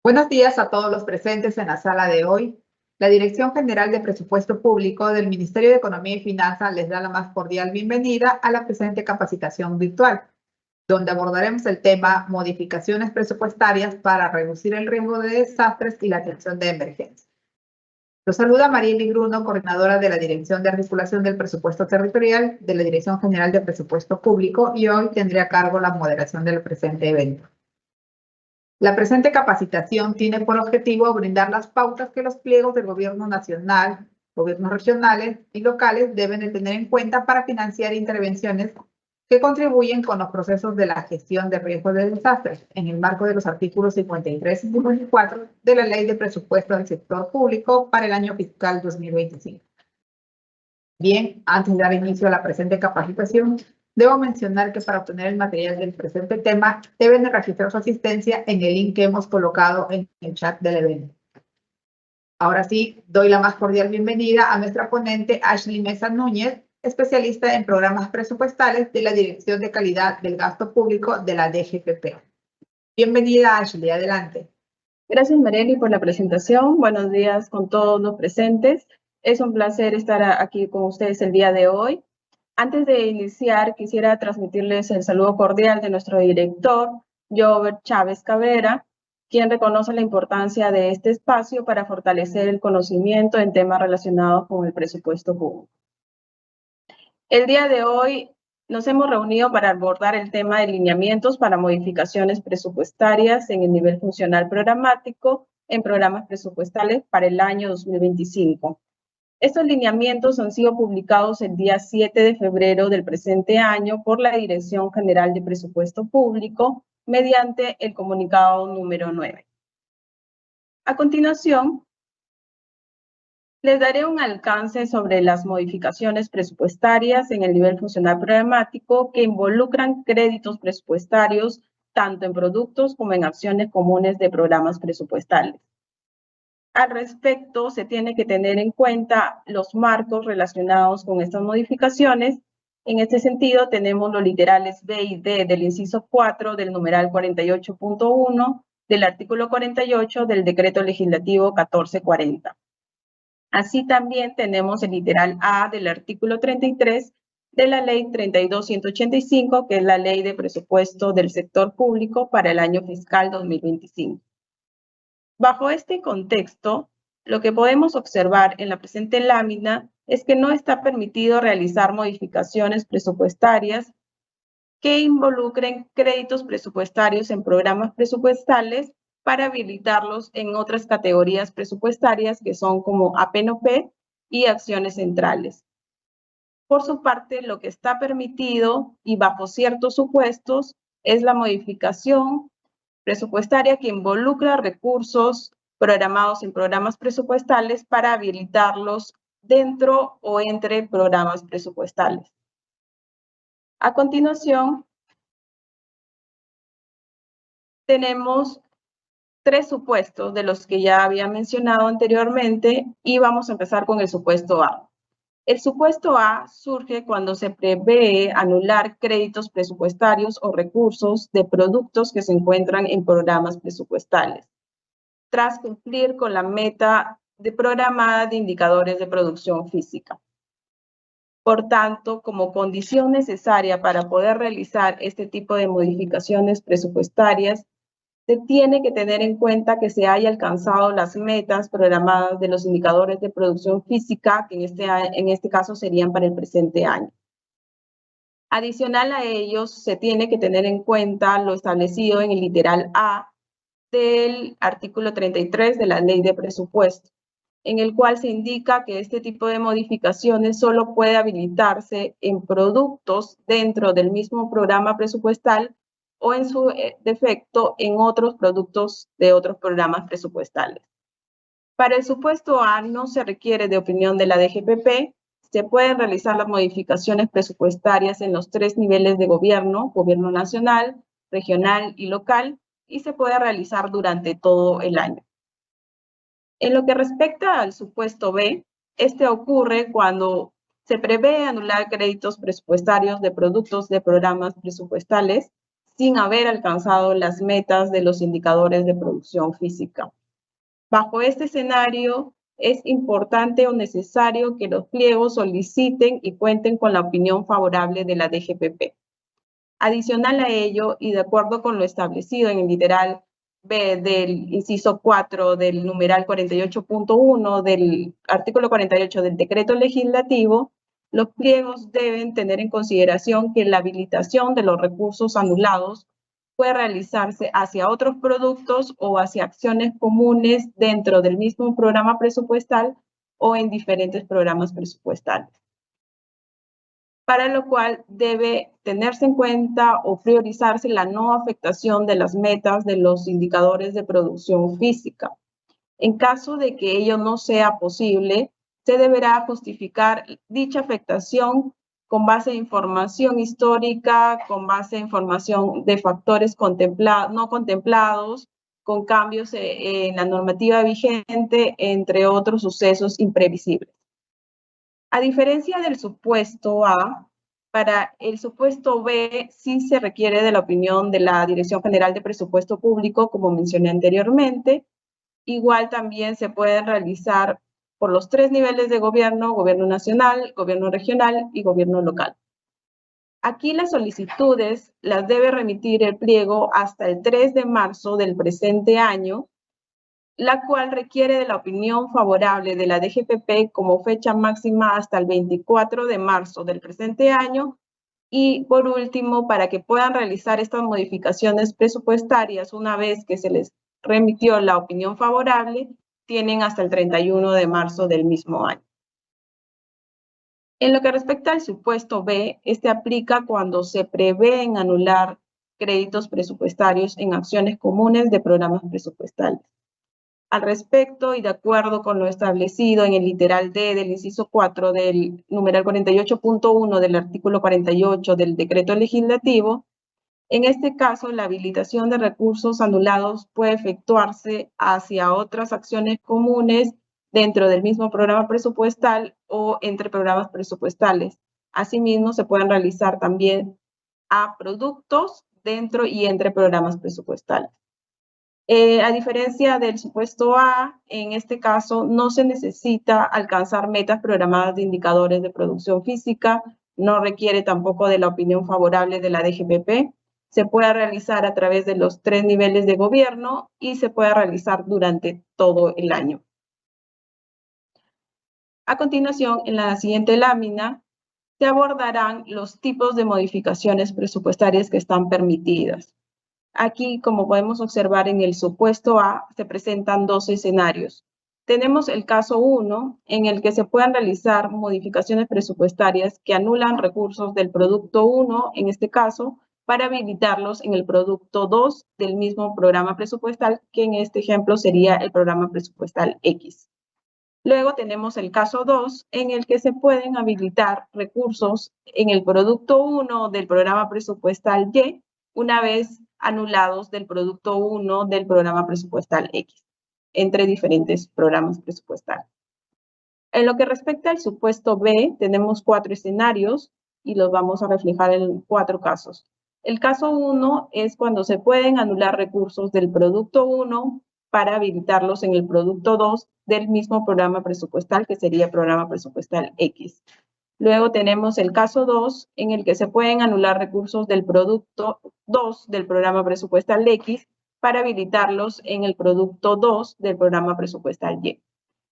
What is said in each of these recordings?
Buenos días a todos los presentes en la sala de hoy. La Dirección General de Presupuesto Público del Ministerio de Economía y Finanzas les da la más cordial bienvenida a la presente capacitación virtual, donde abordaremos el tema modificaciones presupuestarias para reducir el riesgo de desastres y la atención de emergencia. Los saluda Marieli Bruno, coordinadora de la Dirección de Articulación del Presupuesto Territorial de la Dirección General de Presupuesto Público, y hoy tendré a cargo la moderación del presente evento. La presente capacitación tiene por objetivo brindar las pautas que los pliegos del Gobierno nacional, gobiernos regionales y locales deben de tener en cuenta para financiar intervenciones que contribuyen con los procesos de la gestión de riesgos de desastres en el marco de los artículos 53 y 54 de la Ley de Presupuesto del Sector Público para el año fiscal 2025. Bien, antes de dar inicio a la presente capacitación, debo mencionar que para obtener el material del presente tema deben de registrar su asistencia en el link que hemos colocado en el chat del evento. Ahora sí, doy la más cordial bienvenida a nuestra ponente Ashley Mesa Núñez, especialista en programas presupuestales de la Dirección de Calidad del Gasto Público de la DGPP. Bienvenida, Ashley, adelante. Gracias, Marieli, por la presentación. Buenos días con todos los presentes. Es un placer estar aquí con ustedes el día de hoy. Antes de iniciar, quisiera transmitirles el saludo cordial de nuestro director, Jobert Chávez Cabrera, quien reconoce la importancia de este espacio para fortalecer el conocimiento en temas relacionados con el presupuesto público. El día de hoy nos hemos reunido para abordar el tema de lineamientos para modificaciones presupuestarias en el nivel funcional programático en programas presupuestales para el año 2025. Estos lineamientos han sido publicados el día 7 de febrero del presente año por la Dirección General de Presupuesto Público mediante el comunicado número 9. A continuación, les daré un alcance sobre las modificaciones presupuestarias en el nivel funcional programático que involucran créditos presupuestarios tanto en productos como en acciones comunes de programas presupuestales. Al respecto, se tiene que tener en cuenta los marcos relacionados con estas modificaciones. En este sentido, tenemos los literales B y D del inciso 4 del numeral 48.1 del artículo 48 del Decreto Legislativo 1440. Así también tenemos el literal A del artículo 33 de la Ley 32.185, que es la Ley de Presupuesto del Sector Público para el año fiscal 2025. Bajo este contexto, lo que podemos observar en la presente lámina es que no está permitido realizar modificaciones presupuestarias que involucren créditos presupuestarios en programas presupuestales para habilitarlos en otras categorías presupuestarias que son como APNOP y acciones centrales. Por su parte, lo que está permitido y bajo ciertos supuestos es la modificación presupuestaria que involucra recursos programados en programas presupuestales para habilitarlos dentro o entre programas presupuestales. A continuación, tenemos tres supuestos de los que ya había mencionado anteriormente y vamos a empezar con el supuesto A. El supuesto A surge cuando se prevé anular créditos presupuestarios o recursos de productos que se encuentran en programas presupuestales, tras cumplir con la meta programada de indicadores de producción física. Por tanto, como condición necesaria para poder realizar este tipo de modificaciones presupuestarias, se tiene que tener en cuenta que se haya alcanzado las metas programadas de los indicadores de producción física, que en este caso serían para el presente año. Adicional a ellos, se tiene que tener en cuenta lo establecido en el literal A del artículo 33 de la Ley de Presupuesto, en el cual se indica que este tipo de modificaciones solo puede habilitarse en productos dentro del mismo programa presupuestal o en su defecto en otros productos de otros programas presupuestales. Para el supuesto A no se requiere de opinión de la DGPP, se pueden realizar las modificaciones presupuestarias en los tres niveles de gobierno nacional, regional y local, y se puede realizar durante todo el año. En lo que respecta al supuesto B, este ocurre cuando se prevé anular créditos presupuestarios de productos de programas presupuestales sin haber alcanzado las metas de los indicadores de producción física. Bajo este escenario, es importante o necesario que los pliegos soliciten y cuenten con la opinión favorable de la DGPP. Adicional a ello, y de acuerdo con lo establecido en el literal B del inciso 4 del numeral 48.1 del artículo 48 del decreto legislativo, los pliegos deben tener en consideración que la habilitación de los recursos anulados puede realizarse hacia otros productos o hacia acciones comunes dentro del mismo programa presupuestal o en diferentes programas presupuestales, para lo cual debe tenerse en cuenta o priorizarse la no afectación de las metas de los indicadores de producción física. En caso de que ello no sea posible, se deberá justificar dicha afectación con base en información histórica, con base en información de factores no contemplados, con cambios en la normativa vigente, entre otros sucesos imprevisibles. A diferencia del supuesto A, para el supuesto B sí se requiere de la opinión de la Dirección General de Presupuesto Público, como mencioné anteriormente. Igual también se pueden realizar por los 3 niveles de gobierno: gobierno nacional, gobierno regional y gobierno local. Aquí las solicitudes las debe remitir el pliego hasta el 3 de marzo del presente año, la cual requiere de la opinión favorable de la DGPP como fecha máxima hasta el 24 de marzo del presente año. Y por último, para que puedan realizar estas modificaciones presupuestarias una vez que se les remitió la opinión favorable, tienen hasta el 31 de marzo del mismo año. En lo que respecta al supuesto B, este aplica cuando se prevén anular créditos presupuestarios en acciones comunes de programas presupuestales. Al respecto, y de acuerdo con lo establecido en el literal D del inciso 4 del numeral 48.1 del artículo 48 del decreto legislativo, en este caso, la habilitación de recursos anulados puede efectuarse hacia otras acciones comunes dentro del mismo programa presupuestal o entre programas presupuestales. Asimismo, se pueden realizar también a productos dentro y entre programas presupuestales. A diferencia del supuesto A, en este caso no se necesita alcanzar metas programadas de indicadores de producción física, no requiere tampoco de la opinión favorable de la DGPP, se puede realizar a través de los 3 niveles de gobierno y se puede realizar durante todo el año. A continuación, en la siguiente lámina, se abordarán los tipos de modificaciones presupuestarias que están permitidas. Aquí, como podemos observar en el supuesto A, se presentan 2 escenarios. Tenemos el caso 1, en el que se pueden realizar modificaciones presupuestarias que anulan recursos del producto 1, en este caso, para habilitarlos en el producto 2 del mismo programa presupuestal, que en este ejemplo sería el programa presupuestal X. Luego tenemos el caso 2, en el que se pueden habilitar recursos en el producto 1 del programa presupuestal Y, una vez anulados del producto 1 del programa presupuestal X, entre diferentes programas presupuestales. En lo que respecta al supuesto B, tenemos 4 escenarios y los vamos a reflejar en 4 casos. El caso 1 es cuando se pueden anular recursos del producto 1 para habilitarlos en el producto 2 del mismo programa presupuestal, que sería el programa presupuestal X. Luego tenemos el caso 2, en el que se pueden anular recursos del producto 2 del programa presupuestal X para habilitarlos en el producto 2 del programa presupuestal Y.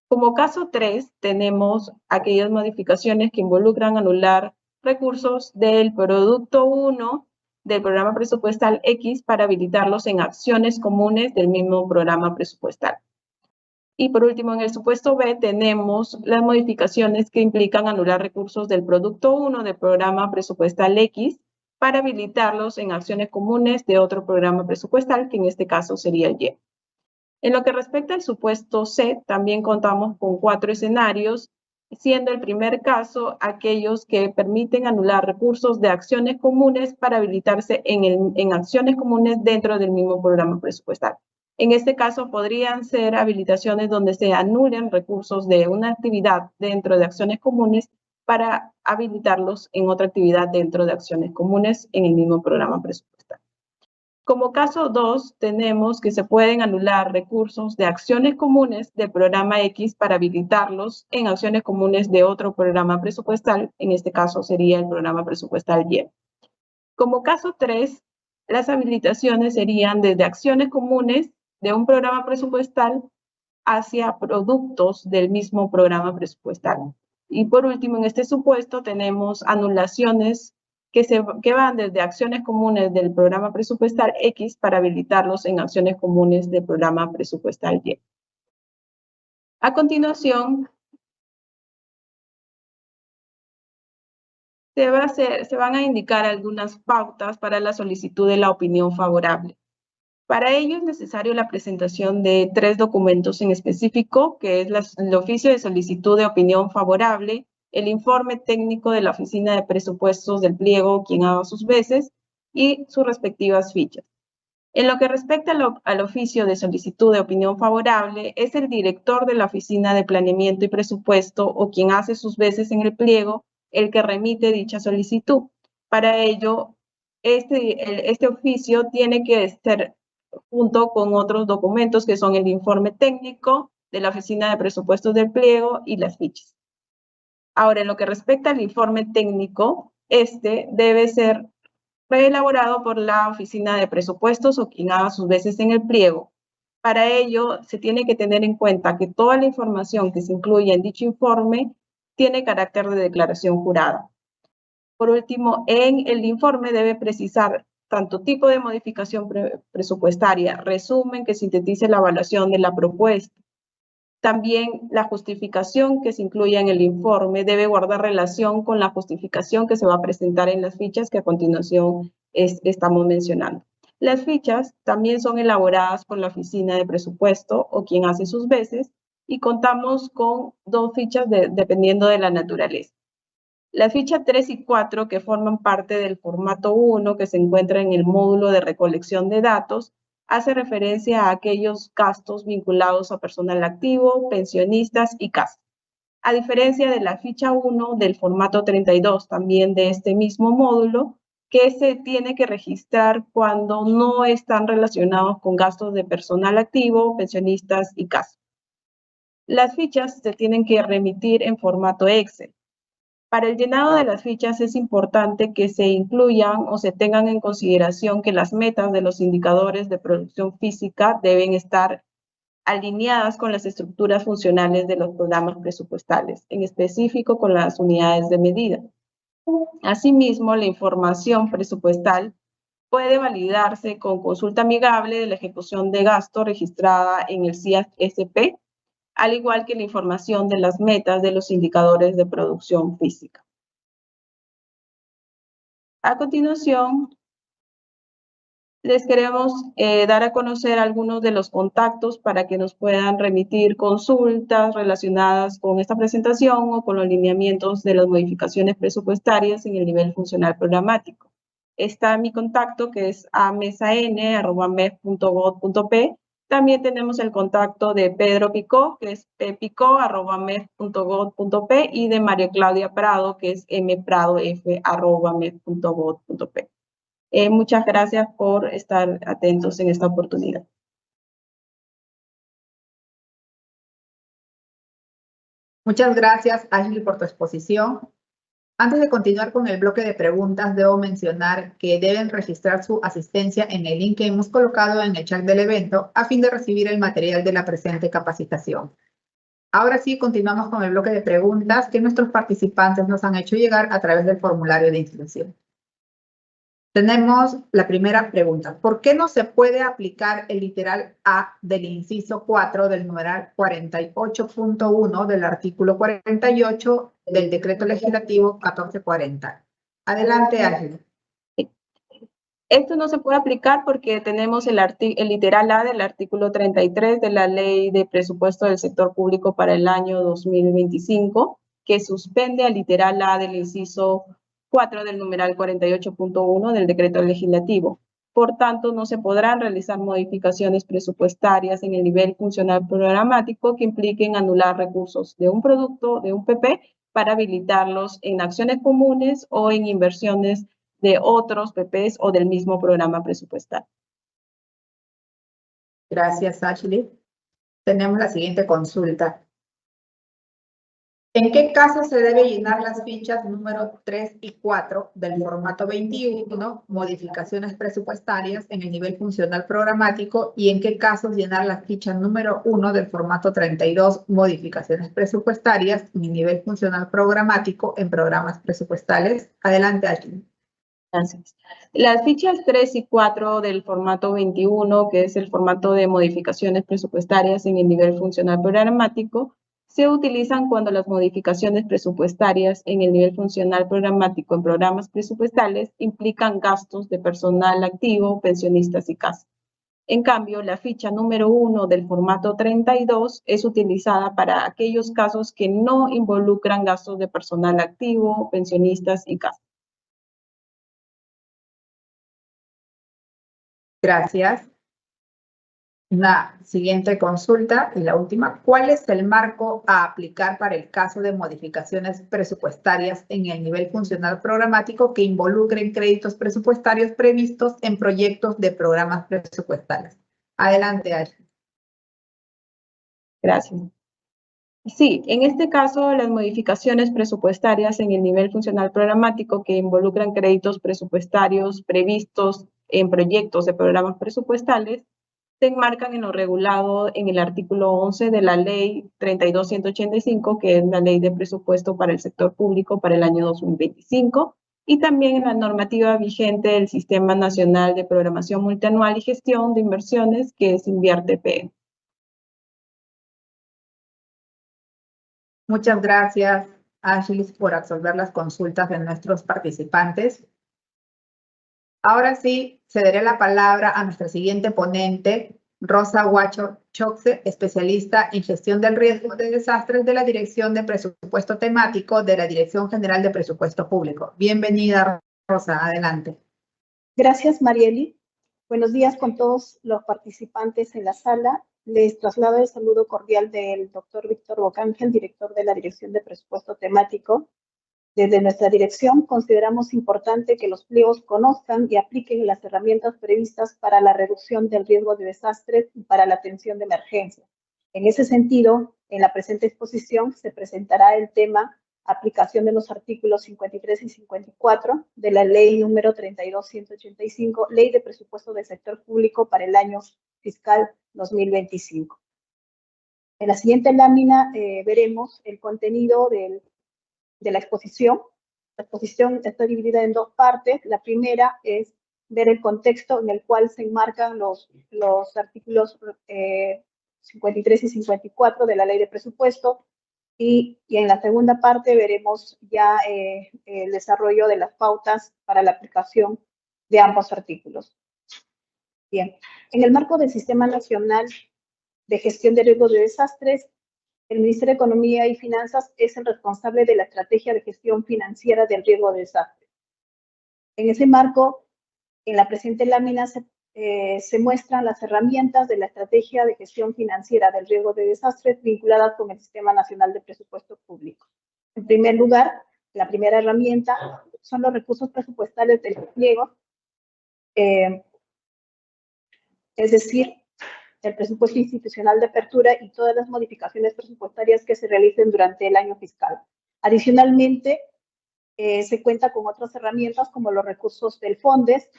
Como caso 3, tenemos aquellas modificaciones que involucran anular recursos del producto 1 del programa presupuestal X para habilitarlos en acciones comunes del mismo programa presupuestal. Y por último, en el supuesto B, tenemos las modificaciones que implican anular recursos del producto 1 del programa presupuestal X para habilitarlos en acciones comunes de otro programa presupuestal, que en este caso sería el Y. En lo que respecta al supuesto C, también contamos con 4 escenarios, siendo el primer caso aquellos que permiten anular recursos de acciones comunes para habilitarse en acciones comunes dentro del mismo programa presupuestal. En este caso podrían ser habilitaciones donde se anulen recursos de una actividad dentro de acciones comunes para habilitarlos en otra actividad dentro de acciones comunes en el mismo programa presupuestal. Como caso 2, tenemos que se pueden anular recursos de acciones comunes del programa X para habilitarlos en acciones comunes de otro programa presupuestal. En este caso sería el programa presupuestal Y. Como caso 3, las habilitaciones serían desde acciones comunes de un programa presupuestal hacia productos del mismo programa presupuestal. Y por último, en este supuesto tenemos anulaciones que van desde acciones comunes del programa presupuestal X para habilitarlos en acciones comunes del programa presupuestal Y. A continuación, se van a indicar algunas pautas para la solicitud de la opinión favorable. Para ello es necesario la presentación de 3 documentos en específico, que es el oficio de solicitud de opinión favorable, el informe técnico de la Oficina de Presupuestos del pliego, quien haga sus veces, y sus respectivas fichas. En lo que respecta al oficio de solicitud de opinión favorable, es el director de la Oficina de Planeamiento y Presupuesto o quien hace sus veces en el pliego el que remite dicha solicitud. Para ello, este oficio tiene que ser junto con otros documentos que son el informe técnico de la Oficina de Presupuestos del pliego y las fichas. Ahora, en lo que respecta al informe técnico, este debe ser reelaborado por la Oficina de Presupuestos o quien haga sus veces en el pliego. Para ello, se tiene que tener en cuenta que toda la información que se incluye en dicho informe tiene carácter de declaración jurada. Por último, en el informe debe precisar tanto tipo de modificación presupuestaria, resumen que sintetice la evaluación de la propuesta. También la justificación que se incluya en el informe debe guardar relación con la justificación que se va a presentar en las fichas que a continuación estamos mencionando. Las fichas también son elaboradas por la Oficina de Presupuesto o quien hace sus veces y contamos con 2 fichas dependiendo de la naturaleza. La ficha 3 y 4, que forman parte del formato 1 que se encuentra en el módulo de recolección de datos, hace referencia a aquellos gastos vinculados a personal activo, pensionistas y casa. A diferencia de la ficha 1 del formato 32, también de este mismo módulo, que se tiene que registrar cuando no están relacionados con gastos de personal activo, pensionistas y casa. Las fichas se tienen que remitir en formato Excel. Para el llenado de las fichas es importante que se incluyan o se tengan en consideración que las metas de los indicadores de producción física deben estar alineadas con las estructuras funcionales de los programas presupuestales, en específico con las unidades de medida. Asimismo, la información presupuestal puede validarse con consulta amigable de la ejecución de gasto registrada en el CIASP, al igual que la información de las metas de los indicadores de producción física. A continuación, les queremos dar a conocer algunos de los contactos para que nos puedan remitir consultas relacionadas con esta presentación o con los lineamientos de las modificaciones presupuestarias en el nivel funcional programático. Está mi contacto, que es amesan@mef.gov.p. También tenemos el contacto de Pedro Picó, que es ppicó@mef.gov.p, y de María Claudia Prado, que es mpradof@mef.gov.p. Muchas gracias por estar atentos en esta oportunidad. Muchas gracias, Ashley, por tu exposición. Antes de continuar con el bloque de preguntas, debo mencionar que deben registrar su asistencia en el link que hemos colocado en el chat del evento a fin de recibir el material de la presente capacitación. Ahora sí, continuamos con el bloque de preguntas que nuestros participantes nos han hecho llegar a través del formulario de inscripción. Tenemos la primera pregunta. ¿Por qué no se puede aplicar el literal A del inciso 4 del numeral 48.1 del artículo 48 del decreto legislativo 1440? Adelante, Ángel. Esto no se puede aplicar porque tenemos el literal A del artículo 33 de la Ley de Presupuesto del Sector Público para el año 2025, que suspende al literal A del inciso 4 del numeral 48.1 del decreto legislativo. Por tanto, no se podrán realizar modificaciones presupuestarias en el nivel funcional programático que impliquen anular recursos de un producto, de un PP, para habilitarlos en acciones comunes o en inversiones de otros PPs o del mismo programa presupuestal. Gracias, Ashley. Tenemos la siguiente consulta. ¿En qué caso se debe llenar las fichas número 3 y 4 del formato 21, modificaciones presupuestarias en el nivel funcional programático, y en qué casos llenar la ficha número 1 del formato 32, modificaciones presupuestarias en el nivel funcional programático en programas presupuestales? Adelante, Ashley. Gracias. Las fichas 3 y 4 del formato 21, que es el formato de modificaciones presupuestarias en el nivel funcional programático, se utilizan cuando las modificaciones presupuestarias en el nivel funcional programático en programas presupuestales implican gastos de personal activo, pensionistas y casa. En cambio, la ficha número 1 del formato 32 es utilizada para aquellos casos que no involucran gastos de personal activo, pensionistas y casa. Gracias. La siguiente consulta y la última. ¿Cuál es el marco a aplicar para el caso de modificaciones presupuestarias en el nivel funcional programático que involucren créditos presupuestarios previstos en proyectos de programas presupuestales? Adelante, Ashley. Gracias. Sí, en este caso, las modificaciones presupuestarias en el nivel funcional programático que involucran créditos presupuestarios previstos en proyectos de programas presupuestales se enmarcan en lo regulado en el artículo 11 de la Ley 32.185, que es la Ley de Presupuesto para el Sector Público para el año 2025, y también en la normativa vigente del Sistema Nacional de Programación Multianual y Gestión de Inversiones, que es INVIERTE-PE. Muchas gracias, Ashley, por absolver las consultas de nuestros participantes. Ahora sí, cederé la palabra a nuestra siguiente ponente, Rosa Huacho Choxe, especialista en gestión del riesgo de desastres de la Dirección de Presupuesto Temático de la Dirección General de Presupuesto Público. Bienvenida, Rosa, adelante. Gracias, Marieli. Buenos días con todos los participantes en la sala. Les traslado el saludo cordial del doctor Víctor Bocángel, director de la Dirección de Presupuesto Temático. Desde nuestra dirección consideramos importante que los pliegos conozcan y apliquen las herramientas previstas para la reducción del riesgo de desastres y para la atención de emergencias. En ese sentido, en la presente exposición se presentará el tema aplicación de los artículos 53 y 54 de la Ley número 32.185, Ley de Presupuesto del Sector Público para el año fiscal 2025. En la siguiente lámina veremos el contenido de la exposición. La exposición está dividida en dos partes. La primera es ver el contexto en el cual se enmarcan los artículos 53 y 54 de la Ley de Presupuesto, y en la segunda parte veremos ya el desarrollo de las pautas para la aplicación de ambos artículos. Bien, en el marco del Sistema Nacional de Gestión de Riesgos de Desastres, el Ministerio de Economía y Finanzas es el responsable de la estrategia de gestión financiera del riesgo de desastre. En ese marco, en la presente lámina se muestran las herramientas de la estrategia de gestión financiera del riesgo de desastres vinculadas con el Sistema Nacional de Presupuesto Público. En primer lugar, la primera herramienta son los recursos presupuestales del pliego, es decir, el presupuesto institucional de apertura y todas las modificaciones presupuestarias que se realicen durante el año fiscal. Adicionalmente, se cuenta con otras herramientas como los recursos del FONDES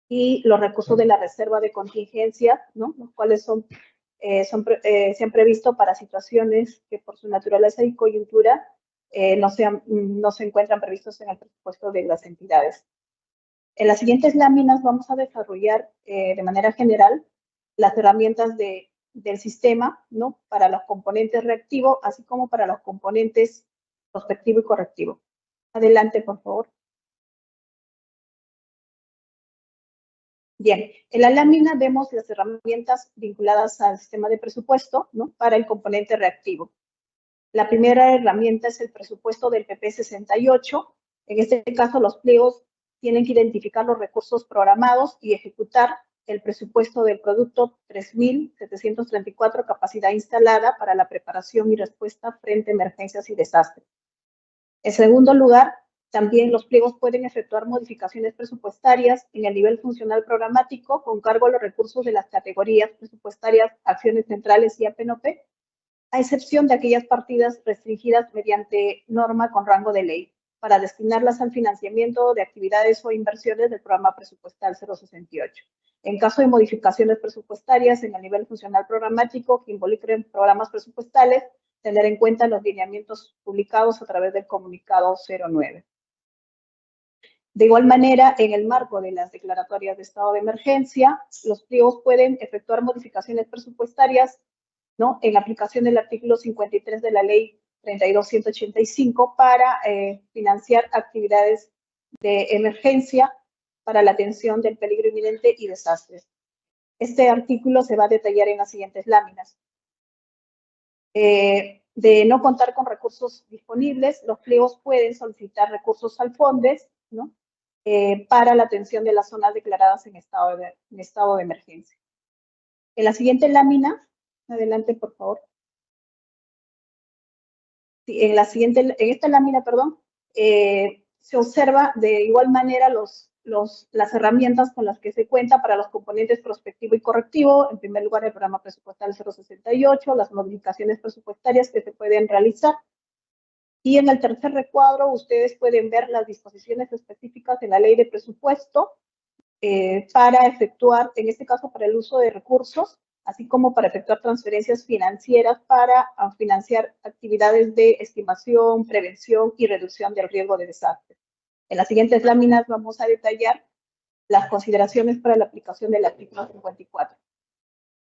y los recursos de la reserva de contingencia, ¿no? Los cuales se han previsto para situaciones que por su naturaleza y coyuntura no se encuentran previstos en el presupuesto de las entidades. En las siguientes láminas vamos a desarrollar de manera general las herramientas del sistema, ¿no? Para los componentes reactivo, así como para los componentes prospectivo y correctivo. Adelante, por favor. Bien, en la lámina vemos las herramientas vinculadas al sistema de presupuesto, ¿no? Para el componente reactivo. La primera herramienta es el presupuesto del PP 68. En este caso, los pliegos tienen que identificar los recursos programados y ejecutar el presupuesto del producto 3.734, capacidad instalada para la preparación y respuesta frente a emergencias y desastres. En segundo lugar, También los pliegos pueden efectuar modificaciones presupuestarias en el nivel funcional programático con cargo a los recursos de las categorías presupuestarias, acciones centrales y APNOP, a excepción de aquellas partidas restringidas mediante norma con rango de ley, para destinarlas al financiamiento de actividades o inversiones del programa presupuestal 068. En caso de modificaciones presupuestarias en el nivel funcional programático que involucren programas presupuestales, tener en cuenta los lineamientos publicados a través del comunicado 09. De igual manera, en el marco de las declaratorias de estado de emergencia, los pliegos pueden efectuar modificaciones presupuestarias, ¿no?, en aplicación del artículo 53 de la ley 32.185 para financiar actividades de emergencia para la atención del peligro inminente y desastres. Este artículo se va a detallar en las siguientes láminas. De no contar con recursos disponibles, los pliegos pueden solicitar recursos al FONDES, ¿no?, para la atención de las zonas declaradas en estado de emergencia. En la siguiente lámina, adelante por favor. Sí, en esta lámina, perdón, se observa de igual manera las herramientas con las que se cuenta para los componentes prospectivo y correctivo. En primer lugar, el programa presupuestal 068, las modificaciones presupuestarias que se pueden realizar. Y en el tercer recuadro, ustedes pueden ver las disposiciones específicas de la ley de presupuesto para efectuar, en este caso, para el uso de recursos, así como para efectuar transferencias financieras para financiar actividades de estimación, prevención y reducción del riesgo de desastres. En las siguientes láminas vamos a detallar las consideraciones para la aplicación del artículo 54.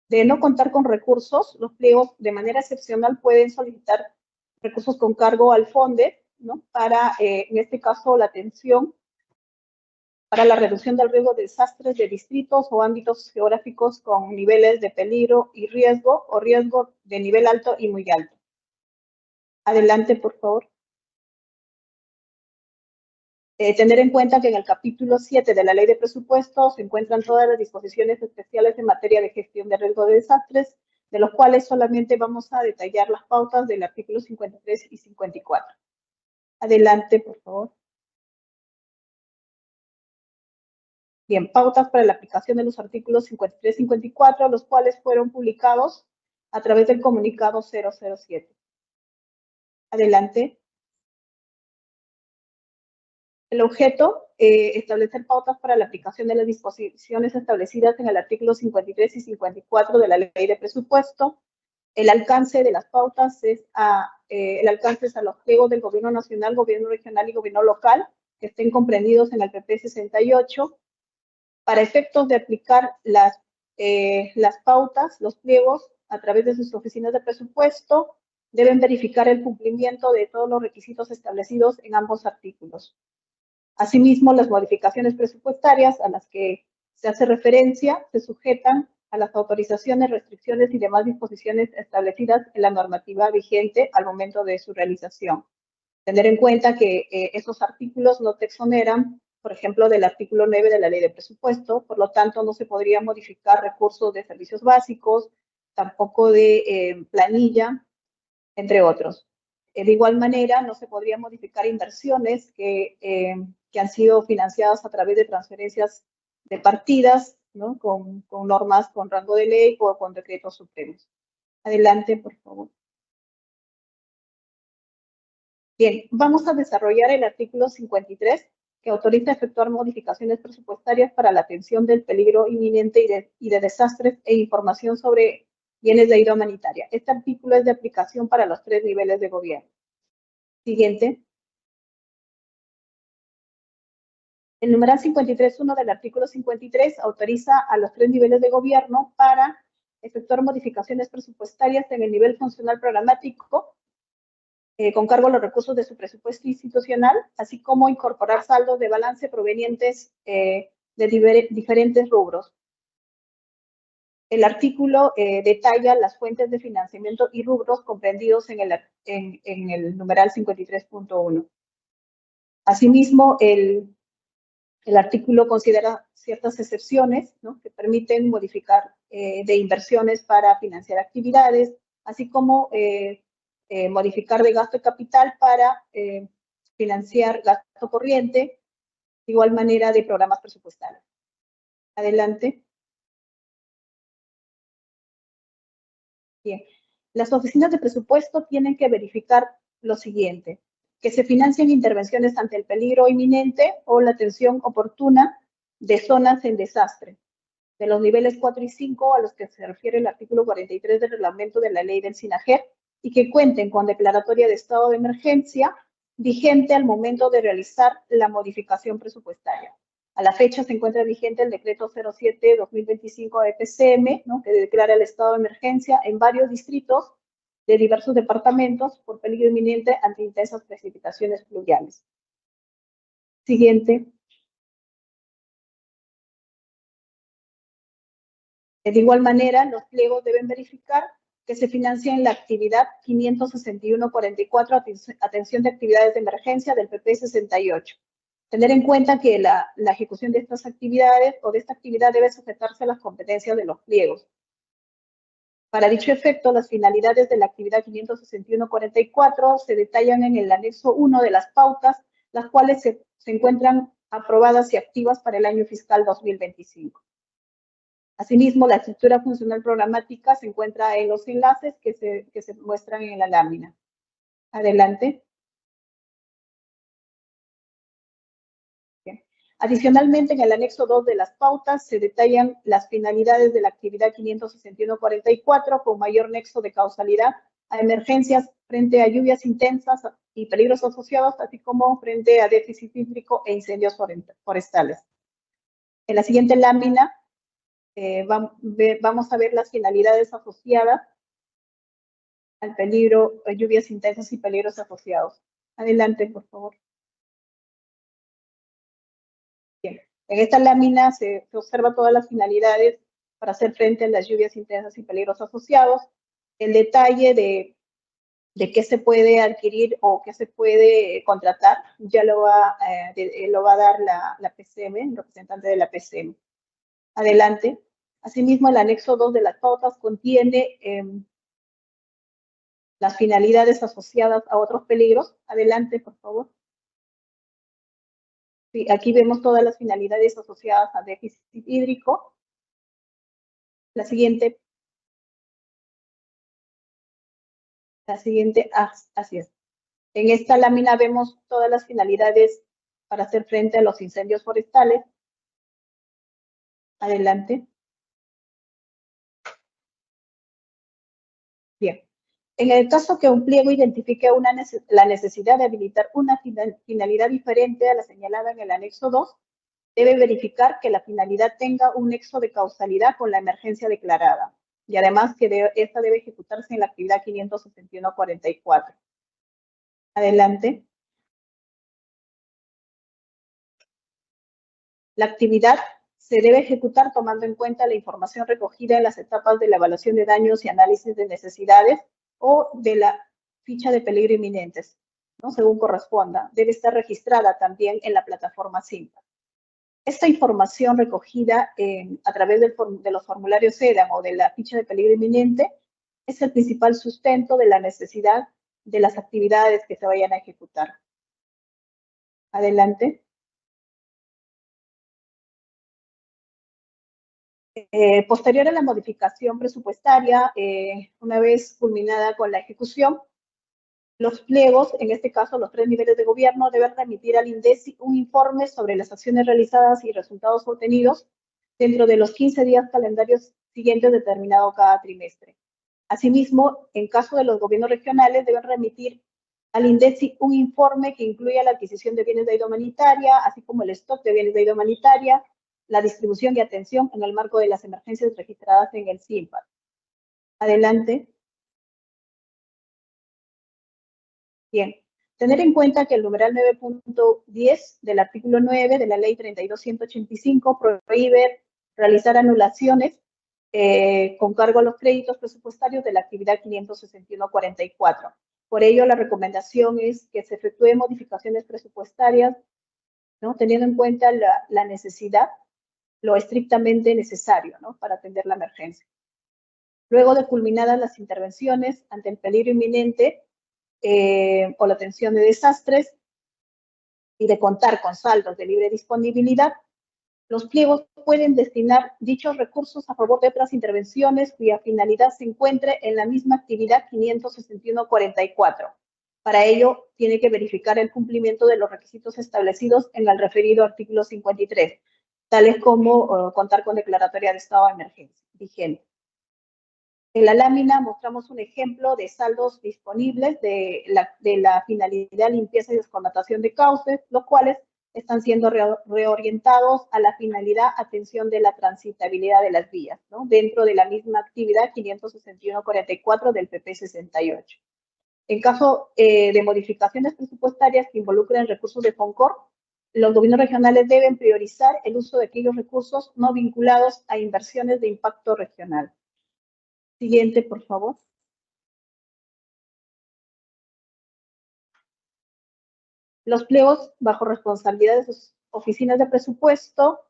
De no contar con recursos, los pliegos de manera excepcional pueden solicitar recursos con cargo al FONDES, ¿no?, para, en este caso, la atención para la reducción del riesgo de desastres de distritos o ámbitos geográficos con niveles de peligro y riesgo o riesgo de nivel alto y muy alto. Adelante, por favor. Tener en cuenta que en el capítulo 7 de la Ley de Presupuestos se encuentran todas las disposiciones especiales en materia de gestión de riesgo de desastres, de los cuales solamente vamos a detallar las pautas del artículo 53 y 54. Adelante, por favor. Bien, pautas para la aplicación de los artículos 53 y 54, los cuales fueron publicados a través del comunicado 007. Adelante. El objeto, establecer pautas para la aplicación de las disposiciones establecidas en el artículo 53 y 54 de la Ley de Presupuesto. El alcance de las pautas es a los pliegos del Gobierno Nacional, Gobierno Regional y Gobierno Local, que estén comprendidos en el PP 68. Para efectos de aplicar las pautas, los pliegos, a través de sus oficinas de presupuesto, deben verificar el cumplimiento de todos los requisitos establecidos en ambos artículos. Asimismo, las modificaciones presupuestarias a las que se hace referencia se sujetan a las autorizaciones, restricciones y demás disposiciones establecidas en la normativa vigente al momento de su realización. Tener en cuenta que esos artículos no te exoneran, por ejemplo, del artículo 9 de la Ley de Presupuesto, por lo tanto, no se podría modificar recursos de servicios básicos, tampoco de planilla, entre otros. De igual manera, no se podría modificar inversiones que han sido financiadas a través de transferencias de partidas, ¿no?, con normas con rango de ley o con decretos supremos. Adelante, por favor. Bien, vamos a desarrollar el artículo 53, que autoriza efectuar modificaciones presupuestarias para la atención del peligro inminente y de desastres e información sobre bienes de ayuda humanitaria. Este artículo es de aplicación para los 3 niveles de gobierno. Siguiente. El numeral 53.1 del artículo 53 autoriza a los 3 niveles de gobierno para efectuar modificaciones presupuestarias en el nivel funcional programático con cargo a los recursos de su presupuesto institucional, así como incorporar saldos de balance provenientes de diferentes rubros. El artículo detalla las fuentes de financiamiento y rubros comprendidos en el numeral 53.1. Asimismo, el artículo considera ciertas excepciones, ¿no?, que permiten modificar de inversiones para financiar actividades, así como modificar de gasto de capital para financiar gasto corriente, de igual manera de programas presupuestarios. Adelante. Bien. Las oficinas de presupuesto tienen que verificar lo siguiente: que se financien intervenciones ante el peligro inminente o la atención oportuna de zonas en desastre, de los niveles 4 y 5 a los que se refiere el artículo 43 del reglamento de la ley del SINAGER, y que cuenten con declaratoria de estado de emergencia vigente al momento de realizar la modificación presupuestaria. A la fecha se encuentra vigente el decreto 07-2025 de PCM, ¿no?, que declara el estado de emergencia en varios distritos de diversos departamentos por peligro inminente ante intensas precipitaciones pluviales. Siguiente. De igual manera, los pliegos deben verificar que se financia en la actividad 561.44, atención de actividades de emergencia del PP 68. Tener en cuenta que la ejecución de estas actividades o de esta actividad debe sujetarse a las competencias de los pliegos. Para dicho efecto, las finalidades de la actividad 561.44 se detallan en el anexo 1 de las pautas, las cuales se encuentran aprobadas y activas para el año fiscal 2025. Asimismo, la estructura funcional programática se encuentra en los enlaces que se muestran en la lámina. Adelante. Bien. Adicionalmente, en el anexo 2 de las pautas se detallan las finalidades de la actividad 561.44 con mayor nexo de causalidad a emergencias frente a lluvias intensas y peligros asociados, así como frente a déficit hídrico e incendios forestales. En la siguiente lámina vamos a ver las finalidades asociadas al peligro, lluvias intensas y peligros asociados. Adelante, por favor. Bien. En esta lámina se observa todas las finalidades para hacer frente a las lluvias intensas y peligros asociados. El detalle de qué se puede adquirir o qué se puede contratar ya lo va a dar la PCM, el representante de la PCM. Adelante. Asimismo, el anexo 2 de las pautas contiene las finalidades asociadas a otros peligros. Adelante, por favor. Sí, aquí vemos todas las finalidades asociadas a déficit hídrico. La siguiente, así es. En esta lámina vemos todas las finalidades para hacer frente a los incendios forestales. Adelante. Bien. En el caso que un pliego identifique la necesidad de habilitar una finalidad diferente a la señalada en el anexo 2, debe verificar que la finalidad tenga un nexo de causalidad con la emergencia declarada, y además que esta debe ejecutarse en la actividad 561.44. Adelante. La actividad se debe ejecutar tomando en cuenta la información recogida en las etapas de la evaluación de daños y análisis de necesidades o de la ficha de peligro inminentes, ¿no?, según corresponda. Debe estar registrada también en la plataforma SIMPA. Esta información recogida a través de los formularios SEDAN o de la ficha de peligro inminente es el principal sustento de la necesidad de las actividades que se vayan a ejecutar. Adelante. Posterior a la modificación presupuestaria, una vez culminada con la ejecución, los pliegos, en este caso los 3 niveles de gobierno, deben remitir al INDECI un informe sobre las acciones realizadas y resultados obtenidos dentro de los 15 días calendarios siguientes determinado cada trimestre. Asimismo, en caso de los gobiernos regionales, deben remitir al INDECI un informe que incluya la adquisición de bienes de ayuda humanitaria, así como el stock de bienes de ayuda humanitaria, la distribución y atención en el marco de las emergencias registradas en el SIMPA. Adelante. Bien. Tener en cuenta que el numeral 9.10 del artículo 9 de la ley 32.185 prohíbe realizar anulaciones con cargo a los créditos presupuestarios de la actividad 561.44. Por ello, la recomendación es que se efectúen modificaciones presupuestarias, ¿no?, teniendo en cuenta la necesidad, lo estrictamente necesario, ¿no?, para atender la emergencia. Luego de culminadas las intervenciones ante el peligro inminente o la atención de desastres, y de contar con saldos de libre disponibilidad, los pliegos pueden destinar dichos recursos a favor de otras intervenciones cuya finalidad se encuentre en la misma actividad 561.44. Para ello, tiene que verificar el cumplimiento de los requisitos establecidos en el referido artículo 53, tales como contar con declaratoria de estado de emergencia vigente. En la lámina mostramos un ejemplo de saldos disponibles de la finalidad limpieza y desconatación de cauces, los cuales están siendo reorientados a la finalidad atención de la transitabilidad de las vías, ¿no? Dentro de la misma actividad 561.44 del PP 68. En caso de modificaciones presupuestarias que involucren recursos de FONCOR, los gobiernos regionales deben priorizar el uso de aquellos recursos no vinculados a inversiones de impacto regional. Siguiente, por favor. Los pliegos bajo responsabilidad de sus oficinas de presupuesto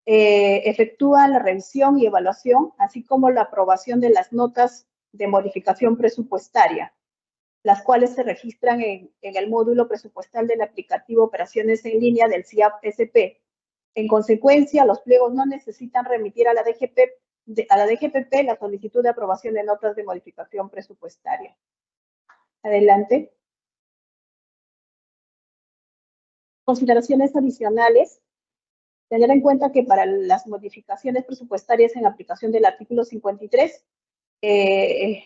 efectúan la revisión y evaluación, así como la aprobación de las notas de modificación presupuestaria, las cuales se registran en el módulo presupuestal del aplicativo Operaciones en Línea del CIAP-SP. En consecuencia, los pliegos no necesitan remitir a la DGPP la solicitud de aprobación de notas de modificación presupuestaria. Adelante. Consideraciones adicionales. Tener en cuenta que para las modificaciones presupuestarias en aplicación del artículo 53,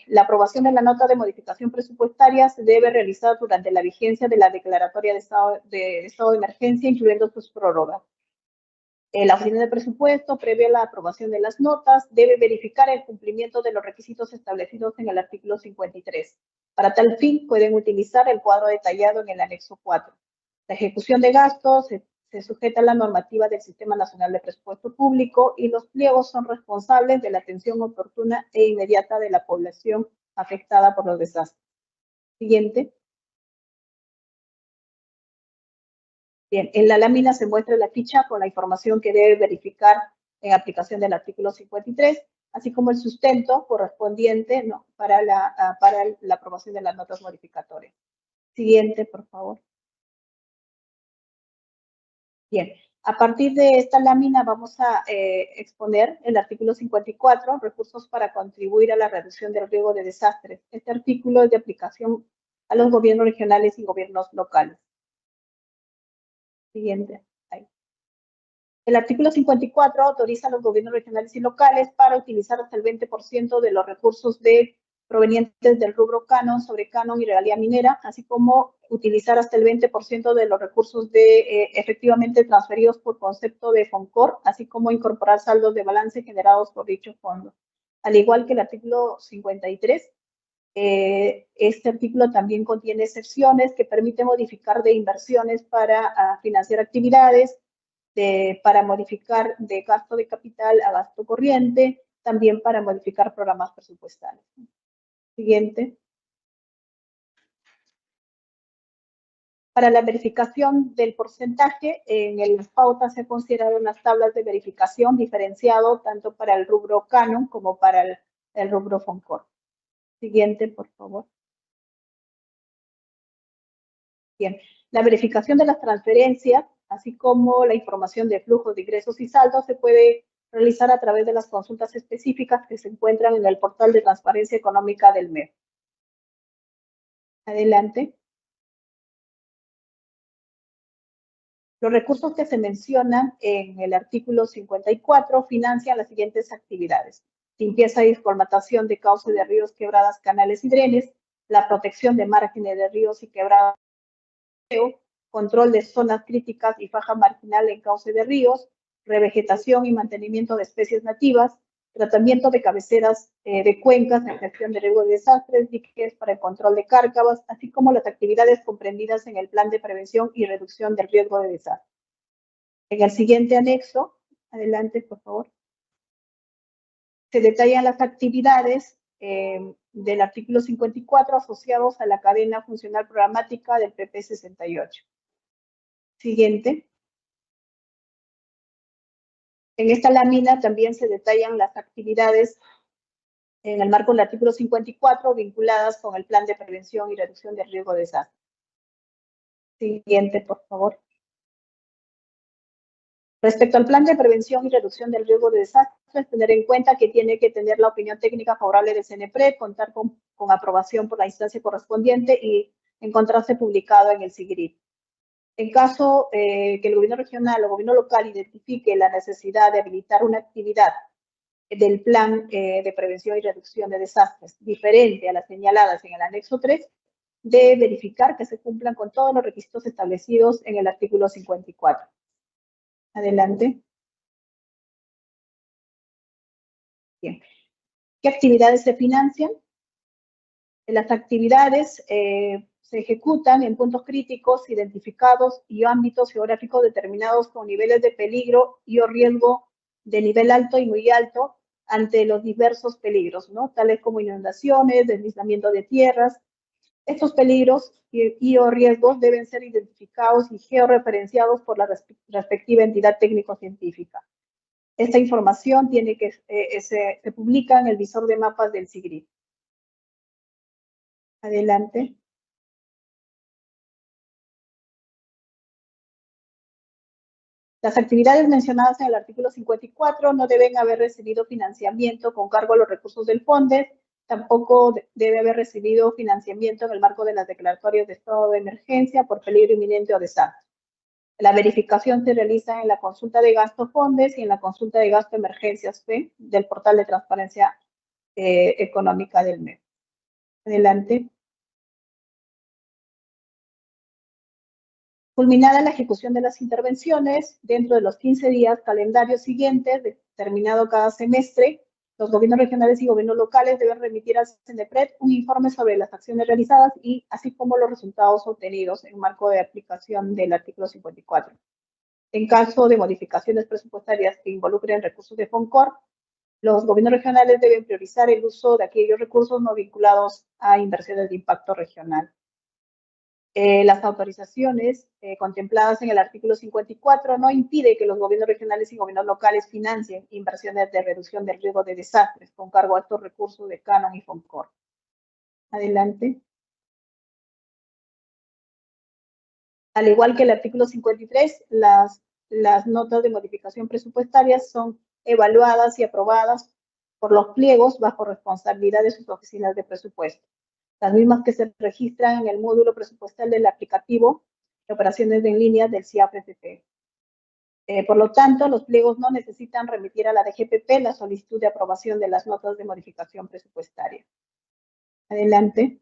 la aprobación de la nota de modificación presupuestaria se debe realizar durante la vigencia de la declaratoria de estado de emergencia, incluyendo sus prórrogas. La oficina de presupuesto, previa la aprobación de las notas, debe verificar el cumplimiento de los requisitos establecidos en el artículo 53. Para tal fin, pueden utilizar el cuadro detallado en el anexo 4. La ejecución de gastos se sujeta a la normativa del Sistema Nacional de Presupuesto Público y los pliegos son responsables de la atención oportuna e inmediata de la población afectada por los desastres. Siguiente. Bien, en la lámina se muestra la ficha con la información que debe verificar en aplicación del artículo 53, así como el sustento correspondiente, ¿no?, para la aprobación de las notas modificatorias. Siguiente, por favor. Bien, a partir de esta lámina vamos a exponer el artículo 54, recursos para contribuir a la reducción del riesgo de desastres. Este artículo es de aplicación a los gobiernos regionales y gobiernos locales. Siguiente. Ahí. El artículo 54 autoriza a los gobiernos regionales y locales para utilizar hasta el 20% de los recursos provenientes del rubro canon, sobrecanon y regalía minera, así como utilizar hasta el 20% de los recursos efectivamente transferidos por concepto de FONCOR, así como incorporar saldos de balance generados por dicho fondo. Al igual que el artículo 53, este artículo también contiene excepciones que permiten modificar de inversiones para financiar actividades, para modificar de gasto de capital a gasto corriente, también para modificar programas presupuestales. Siguiente. Para la verificación del porcentaje, en las pautas se consideraron unas tablas de verificación diferenciado tanto para el rubro canon como para el rubro FONCOR. Siguiente, por favor. Bien, la verificación de las transferencias, así como la información de flujos de ingresos y saldos, se puede realizar a través de las consultas específicas que se encuentran en el portal de transparencia económica del MEF. Adelante. Los recursos que se mencionan en el artículo 54 financian las siguientes actividades: limpieza y formatación de cauces de ríos, quebradas, canales y drenes, la protección de márgenes de ríos y quebradas, control de zonas críticas y faja marginal en cauce de ríos, revegetación y mantenimiento de especies nativas, tratamiento de cabeceras de cuencas en gestión de riesgo de desastres, diques para el control de cárcavas, así como las actividades comprendidas en el plan de prevención y reducción del riesgo de desastre. En el siguiente anexo, adelante, por favor, se detallan las actividades del artículo 54 asociados a la cadena funcional programática del PP 68. Siguiente. En esta lámina también se detallan las actividades en el marco del artículo 54 vinculadas con el plan de prevención y reducción del riesgo de desastre. Siguiente, por favor. Respecto al plan de prevención y reducción del riesgo de desastres, tener en cuenta que tiene que tener la opinión técnica favorable del CNPRED, contar con aprobación por la instancia correspondiente y encontrarse publicado en el SIGRIP. En caso que el gobierno regional o gobierno local identifique la necesidad de habilitar una actividad del plan de prevención y reducción de desastres diferente a las señaladas en el anexo 3, debe verificar que se cumplan con todos los requisitos establecidos en el artículo 54. Adelante. Bien. ¿Qué actividades se financian? Las actividades se ejecutan en puntos críticos identificados y ámbitos geográficos determinados con niveles de peligro y o riesgo de nivel alto y muy alto ante los diversos peligros, ¿no? Tales como inundaciones, deslizamiento de tierras. Estos peligros y o riesgos deben ser identificados y georreferenciados por la respectiva entidad técnico-científica. Esta información tiene que se publica en el visor de mapas del SIGRIP. Adelante. Las actividades mencionadas en el artículo 54 no deben haber recibido financiamiento con cargo a los recursos del FONDES, tampoco debe haber recibido financiamiento en el marco de las declaratorias de estado de emergencia por peligro inminente o desastre. La verificación se realiza en la consulta de gasto FONDES y en la consulta de gasto emergencias FE del portal de transparencia económica del MEP. Adelante. Culminada la ejecución de las intervenciones, dentro de los 15 días calendarios siguientes, determinado cada semestre, los gobiernos regionales y gobiernos locales deben remitir al CNPRED un informe sobre las acciones realizadas y así como los resultados obtenidos en marco de aplicación del artículo 54. En caso de modificaciones presupuestarias que involucren recursos de FONCOR, los gobiernos regionales deben priorizar el uso de aquellos recursos no vinculados a inversiones de impacto regional. Las autorizaciones contempladas en el artículo 54 no impide que los gobiernos regionales y gobiernos locales financien inversiones de reducción del riesgo de desastres con cargo a estos recursos de Canon y FONCOR. Adelante. Al igual que el artículo 53, las notas de modificación presupuestaria son evaluadas y aprobadas por los pliegos bajo responsabilidad de sus oficinas de presupuesto. Las mismas que se registran en el módulo presupuestal del aplicativo de operaciones en línea del CIAP-FP. Por lo tanto, los pliegos no necesitan remitir a la DGPP la solicitud de aprobación de las notas de modificación presupuestaria. Adelante.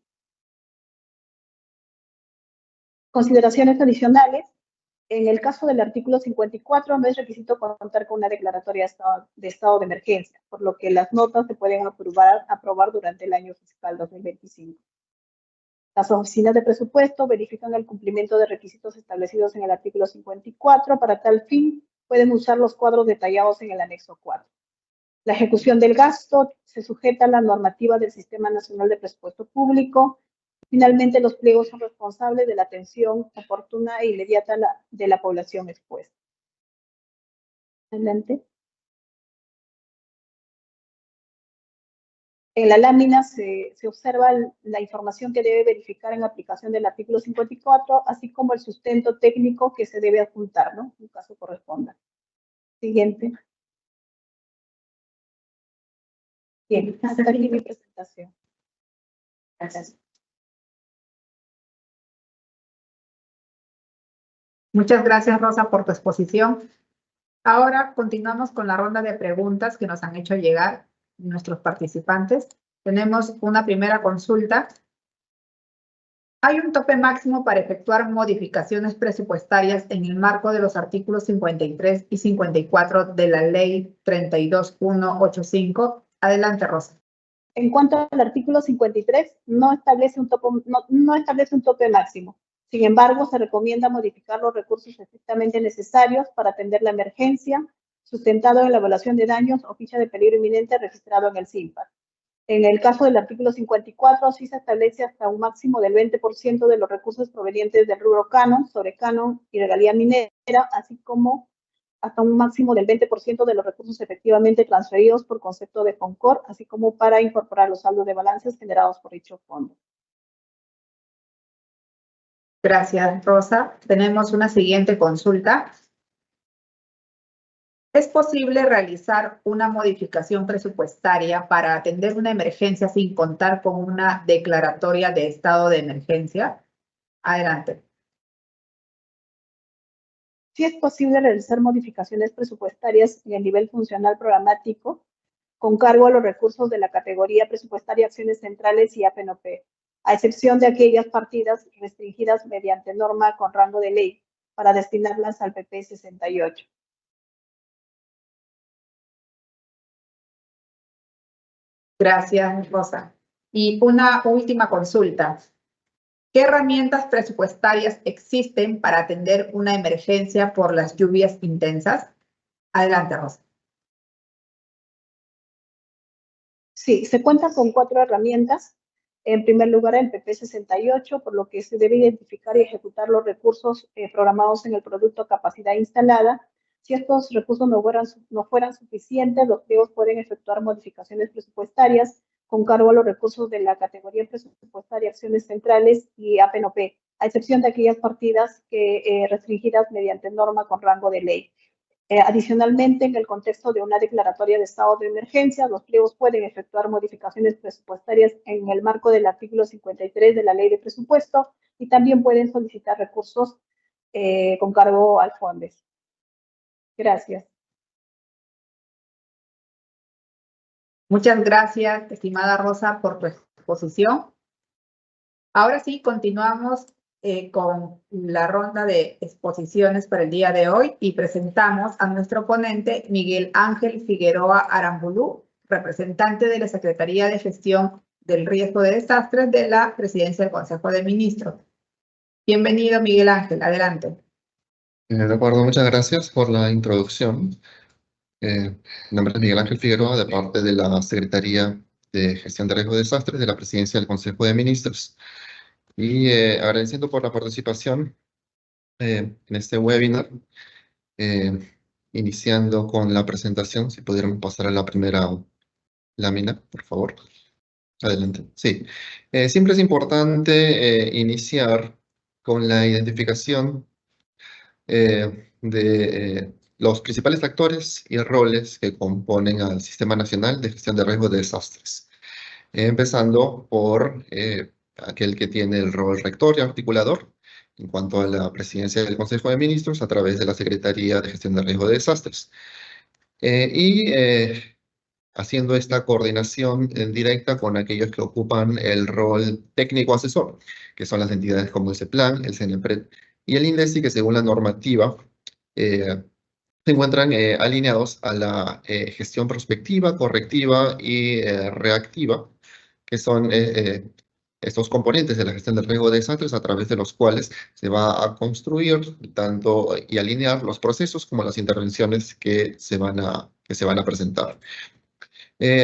Consideraciones adicionales. En el caso del artículo 54, no es requisito contar con una declaratoria de estado de emergencia, por lo que las notas se pueden aprobar durante el año fiscal 2025. Las oficinas de presupuesto verifican el cumplimiento de requisitos establecidos en el artículo 54. Para tal fin, pueden usar los cuadros detallados en el anexo 4. La ejecución del gasto se sujeta a la normativa del Sistema Nacional de Presupuesto Público. Finalmente, los pliegos son responsables de la atención oportuna e inmediata de la población expuesta. Adelante. En la lámina se observa la información que debe verificar en aplicación del artículo 54, así como el sustento técnico que se debe adjuntar, ¿no? En caso corresponda. Siguiente. Bien, hasta aquí mi presentación. Gracias. Muchas gracias, Rosa, por tu exposición. Ahora continuamos con la ronda de preguntas que nos han hecho llegar nuestros participantes. Tenemos una primera consulta. ¿Hay un tope máximo para efectuar modificaciones presupuestarias en el marco de los artículos 53 y 54 de la Ley 32185? Adelante, Rosa. En cuanto al artículo 53, no establece un tope máximo. Sin embargo, se recomienda modificar los recursos estrictamente necesarios para atender la emergencia, sustentado en la evaluación de daños o ficha de peligro inminente registrado en el SIMPAR. En el caso del artículo 54, sí se establece hasta un máximo del 20% de los recursos provenientes del rubro canon, sobre canon y regalía minera, así como hasta un máximo del 20% de los recursos efectivamente transferidos por concepto de FONCOR, así como para incorporar los saldos de balances generados por dicho fondo. Gracias, Rosa. Tenemos una siguiente consulta. ¿Es posible realizar una modificación presupuestaria para atender una emergencia sin contar con una declaratoria de estado de emergencia? Adelante. Sí es posible realizar modificaciones presupuestarias en el nivel funcional programático con cargo a los recursos de la categoría presupuestaria Acciones Centrales y APNOP, a excepción de aquellas partidas restringidas mediante norma con rango de ley para destinarlas al PP 68. Gracias, Rosa. Y una última consulta. ¿Qué herramientas presupuestarias existen para atender una emergencia por las lluvias intensas? Adelante, Rosa. Sí, se cuenta con 4 herramientas. En primer lugar, el PP 68, por lo que se debe identificar y ejecutar los recursos programados en el producto capacidad instalada. Si estos recursos no fueran suficientes, los pliegos pueden efectuar modificaciones presupuestarias con cargo a los recursos de la categoría presupuestaria Acciones Centrales y APNOP, a excepción de aquellas partidas restringidas mediante norma con rango de ley. Adicionalmente, en el contexto de una declaratoria de estado de emergencia, los pliegos pueden efectuar modificaciones presupuestarias en el marco del artículo 53 de la Ley de Presupuesto y también pueden solicitar recursos con cargo al FONDES. Gracias. Muchas gracias, estimada Rosa, por tu exposición. Ahora sí, continuamos con la ronda de exposiciones para el día de hoy y presentamos a nuestro ponente Miguel Ángel Figueroa Arambulú, representante de la Secretaría de Gestión del Riesgo de Desastres de la Presidencia del Consejo de Ministros. Bienvenido, Miguel Ángel, adelante. De acuerdo, muchas gracias por la introducción. Mi nombre es Miguel Ángel Figueroa, de parte de la Secretaría de Gestión de Riesgo de Desastres de la Presidencia del Consejo de Ministros. Y agradeciendo por la participación en este webinar, iniciando con la presentación, si pudiéramos pasar a la primera lámina, por favor. Adelante. Sí. Siempre es importante iniciar con la identificación de los principales actores y roles que componen al Sistema Nacional de Gestión de Riesgos de Desastres. Empezando por aquel que tiene el rol rector y articulador en cuanto a la presidencia del Consejo de Ministros a través de la Secretaría de Gestión de Riesgos de Desastres. Haciendo esta coordinación directa con aquellos que ocupan el rol técnico asesor, que son las entidades como el CEPLAN, el CENEPRED y el INDECI, que según la normativa se encuentran alineados a la gestión prospectiva, correctiva y reactiva, que son estos componentes de la gestión del riesgo de desastres a través de los cuales se va a construir tanto y alinear los procesos como las intervenciones que se van a presentar.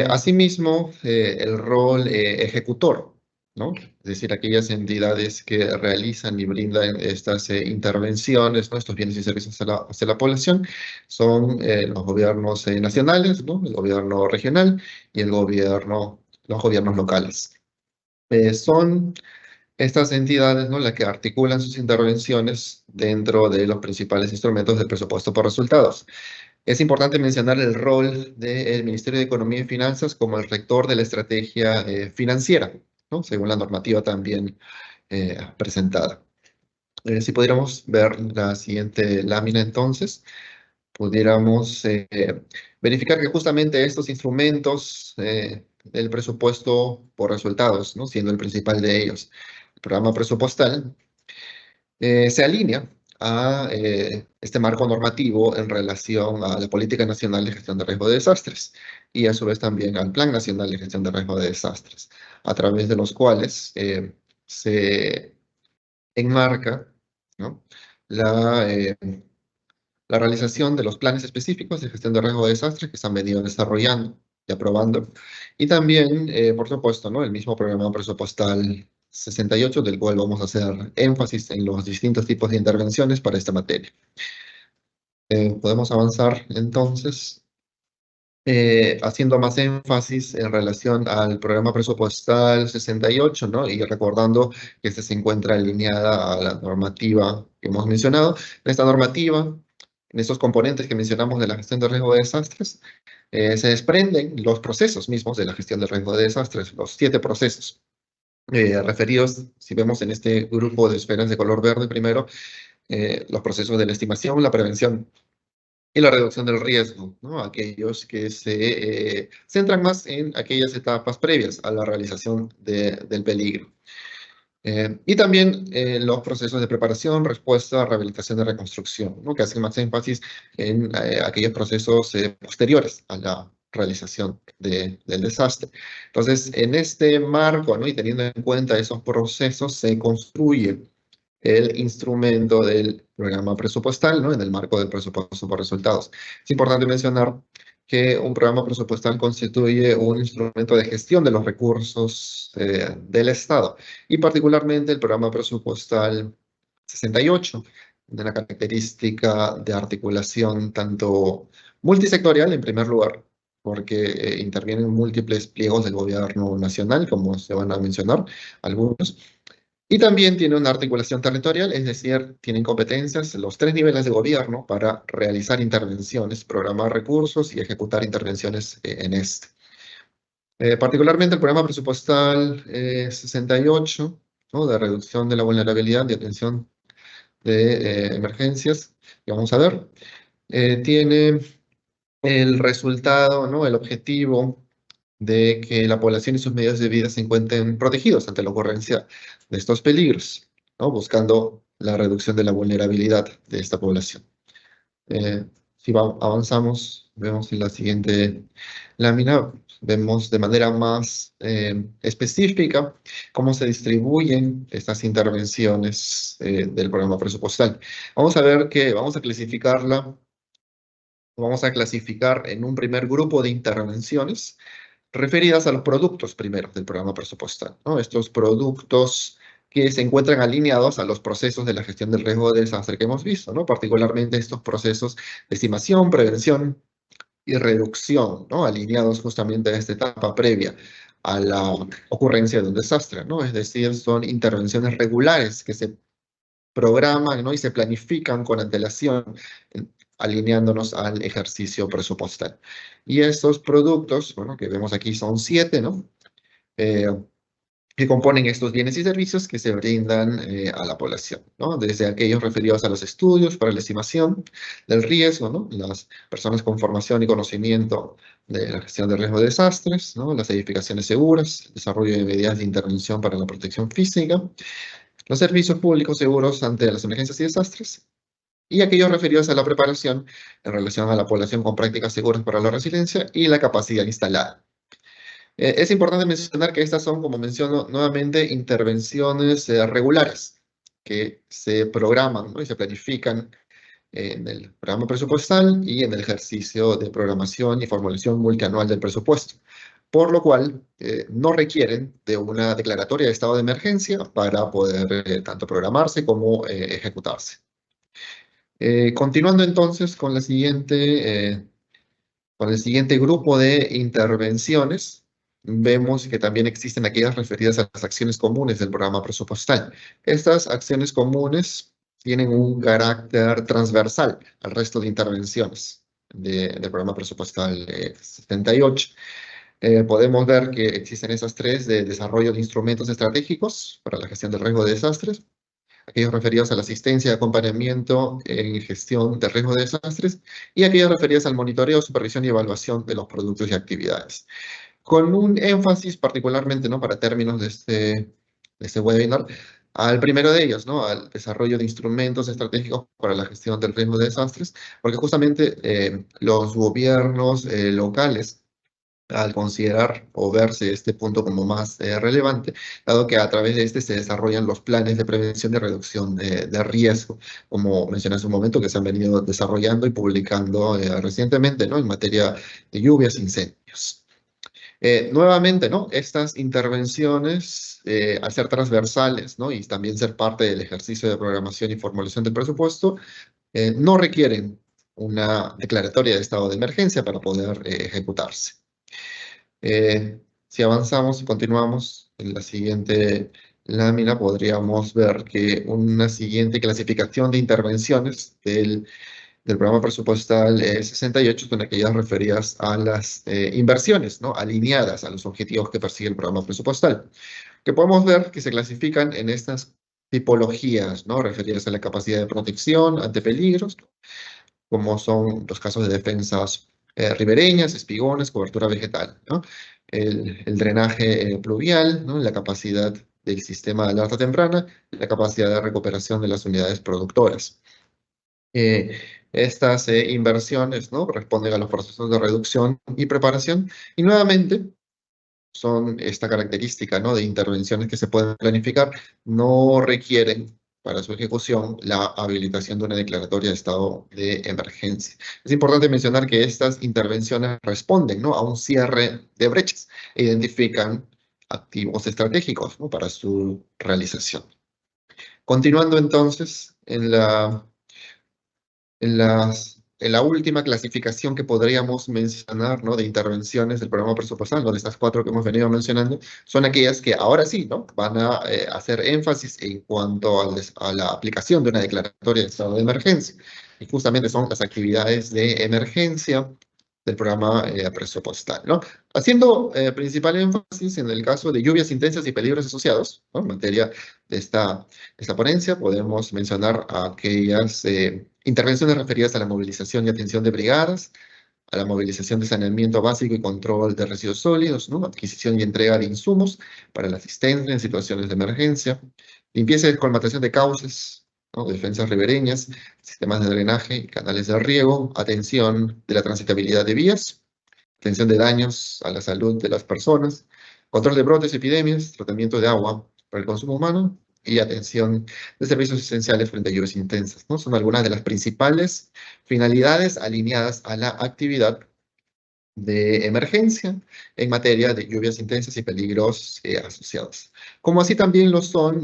Asimismo, el rol ejecutor, ¿no? Es decir, aquellas entidades que realizan y brindan estas intervenciones, ¿no? Estos bienes y servicios hacia la población, son los gobiernos nacionales, ¿no? El gobierno regional y los gobiernos locales. Son estas entidades, ¿no?, las que articulan sus intervenciones dentro de los principales instrumentos del presupuesto por resultados. Es importante mencionar el rol del Ministerio de Economía y Finanzas como el rector de la estrategia financiera, ¿no?, según la normativa también presentada. Si pudiéramos ver la siguiente lámina, entonces, pudiéramos verificar que justamente estos instrumentos del presupuesto por resultados, ¿no?, siendo el principal de ellos, el programa presupuestal, se alinea a este marco normativo en relación a la Política Nacional de Gestión de Riesgo de Desastres y a su vez también al Plan Nacional de Gestión de Riesgo de Desastres, a través de los cuales se enmarca, ¿no?, la realización de los planes específicos de gestión de riesgo de desastres que se han venido desarrollando y aprobando, y también, por supuesto, ¿no?, el mismo programa presupuestal 68, del cual vamos a hacer énfasis en los distintos tipos de intervenciones para esta materia. Podemos avanzar entonces. haciendo más énfasis en relación al programa presupuestal 68, ¿no? Y recordando que este se encuentra alineada a la normativa que hemos mencionado. En esta normativa, en estos componentes que mencionamos de la gestión de riesgo de desastres, se desprenden los procesos mismos de la gestión de riesgo de desastres, los 7 procesos referidos, si vemos en este grupo de esferas de color verde primero, los procesos de la estimación, la prevención y la reducción del riesgo, ¿no? Aquellos que se centran más en aquellas etapas previas a la realización del peligro. Y también los procesos de preparación, respuesta, rehabilitación y reconstrucción, ¿no? Que hacen más énfasis en aquellos procesos posteriores a la realización del desastre. Entonces, en este marco, ¿no? Y teniendo en cuenta esos procesos, se construye el instrumento del programa presupuestal, ¿no? En el marco del presupuesto por resultados. Es importante mencionar que un programa presupuestal constituye un instrumento de gestión de los recursos del Estado, y particularmente el programa presupuestal 68, de una característica de articulación tanto multisectorial, en primer lugar, porque intervienen múltiples pliegos del gobierno nacional, como se van a mencionar algunos, y también tiene una articulación territorial, es decir, tienen competencias los 3 niveles de gobierno para realizar intervenciones, programar recursos y ejecutar intervenciones en este. Particularmente el programa presupuestal 68, ¿no? De reducción de la vulnerabilidad y atención de emergencias, que vamos a ver, tiene el resultado, ¿no? El objetivo de que la población y sus medios de vida se encuentren protegidos ante la ocurrencia de estos peligros, ¿no? Buscando la reducción de la vulnerabilidad de esta población. Si avanzamos, vemos en la siguiente lámina, vemos de manera más específica cómo se distribuyen estas intervenciones del programa presupuestal. Vamos a ver que vamos a clasificar en un primer grupo de intervenciones referidas a los productos primero del programa presupuestal, ¿no? Estos productos que se encuentran alineados a los procesos de la gestión del riesgo de desastre que hemos visto, ¿no? Particularmente estos procesos de estimación, prevención y reducción, ¿no? Alineados justamente a esta etapa previa a la ocurrencia de un desastre, ¿no? Es decir, son intervenciones regulares que se programan, ¿no? Y se planifican con antelación, alineándonos al ejercicio presupuestal. Y estos productos, bueno, que vemos aquí son 7, ¿no? Que componen estos bienes y servicios que se brindan a la población, ¿no? Desde aquellos referidos a los estudios para la estimación del riesgo, ¿no? Las personas con formación y conocimiento de la gestión de riesgo de desastres, ¿no? Las edificaciones seguras, el desarrollo de medidas de intervención para la protección física, los servicios públicos seguros ante las emergencias y desastres, y aquellos referidos a la preparación en relación a la población con prácticas seguras para la resiliencia y la capacidad instalada. Es importante mencionar que estas son, como menciono nuevamente, intervenciones regulares que se programan, ¿no? Y se planifican en el programa presupuestal y en el ejercicio de programación y formulación multianual del presupuesto, por lo cual no requieren de una declaratoria de estado de emergencia para poder tanto programarse como ejecutarse. Continuando entonces con con el siguiente grupo de intervenciones, vemos que también existen aquellas referidas a las acciones comunes del programa presupuestal. Estas acciones comunes tienen un carácter transversal al resto de intervenciones del programa presupuestal 78. Podemos ver que existen esas 3 de desarrollo de instrumentos estratégicos para la gestión del riesgo de desastres, aquellos referidos a la asistencia y acompañamiento en gestión de riesgo de desastres, y aquellos referidos al monitoreo, supervisión y evaluación de los productos y actividades. Con un énfasis particularmente, ¿no? Para términos de este webinar, al primero de ellos, ¿no? Al desarrollo de instrumentos estratégicos para la gestión del riesgo de desastres, porque justamente los gobiernos locales, al considerar o verse este punto como más relevante, dado que a través de este se desarrollan los planes de prevención y reducción de riesgo, como mencioné hace un momento, que se han venido desarrollando y publicando recientemente, ¿no? En materia de lluvias e incendios. Nuevamente, ¿no? Estas intervenciones, al ser transversales, ¿no? Y también ser parte del ejercicio de programación y formulación del presupuesto, no requieren una declaratoria de estado de emergencia para poder ejecutarse. Si avanzamos y continuamos en la siguiente lámina, podríamos ver que una siguiente clasificación de intervenciones del programa presupuestal 68 son aquellas referidas a las inversiones, ¿no? Alineadas a los objetivos que persigue el programa presupuestal, que podemos ver que se clasifican en estas tipologías, ¿no? Referidas a la capacidad de protección ante peligros, como son los casos de defensas ribereñas, espigones, cobertura vegetal, ¿no? El drenaje pluvial, ¿no? La capacidad del sistema de alerta temprana, la capacidad de recuperación de las unidades productoras. Estas inversiones, ¿no? Responden a los procesos de reducción y preparación, y nuevamente son esta característica, ¿no? De intervenciones que se pueden planificar, no requieren para su ejecución la habilitación de una declaratoria de estado de emergencia. Es importante mencionar que estas intervenciones responden, ¿no? A un cierre de brechas e identifican activos estratégicos, ¿no? Para su realización. Continuando entonces en la última clasificación que podríamos mencionar, ¿no? De intervenciones del programa presupuestal, donde estas 4 que hemos venido mencionando, son aquellas que ahora sí, ¿no? Van a hacer énfasis en cuanto a la aplicación de una declaratoria de estado de emergencia. Y justamente son las actividades de emergencia del programa presupuestal, ¿no? Haciendo principal énfasis en el caso de lluvias intensas y peligros asociados, ¿no? En materia de esta ponencia, podemos mencionar aquellas intervenciones referidas a la movilización y atención de brigadas, a la movilización de saneamiento básico y control de residuos sólidos, ¿no? Adquisición y entrega de insumos para la asistencia en situaciones de emergencia, limpieza y descolmatación de cauces, ¿no? Defensas ribereñas, sistemas de drenaje y canales de riego, atención de la transitabilidad de vías, atención de daños a la salud de las personas, control de brotes y epidemias, tratamiento de agua para el consumo humano y atención de servicios esenciales frente a lluvias intensas, ¿no? Son algunas de las principales finalidades alineadas a la actividad de emergencia en materia de lluvias intensas y peligros asociados. Como así también lo son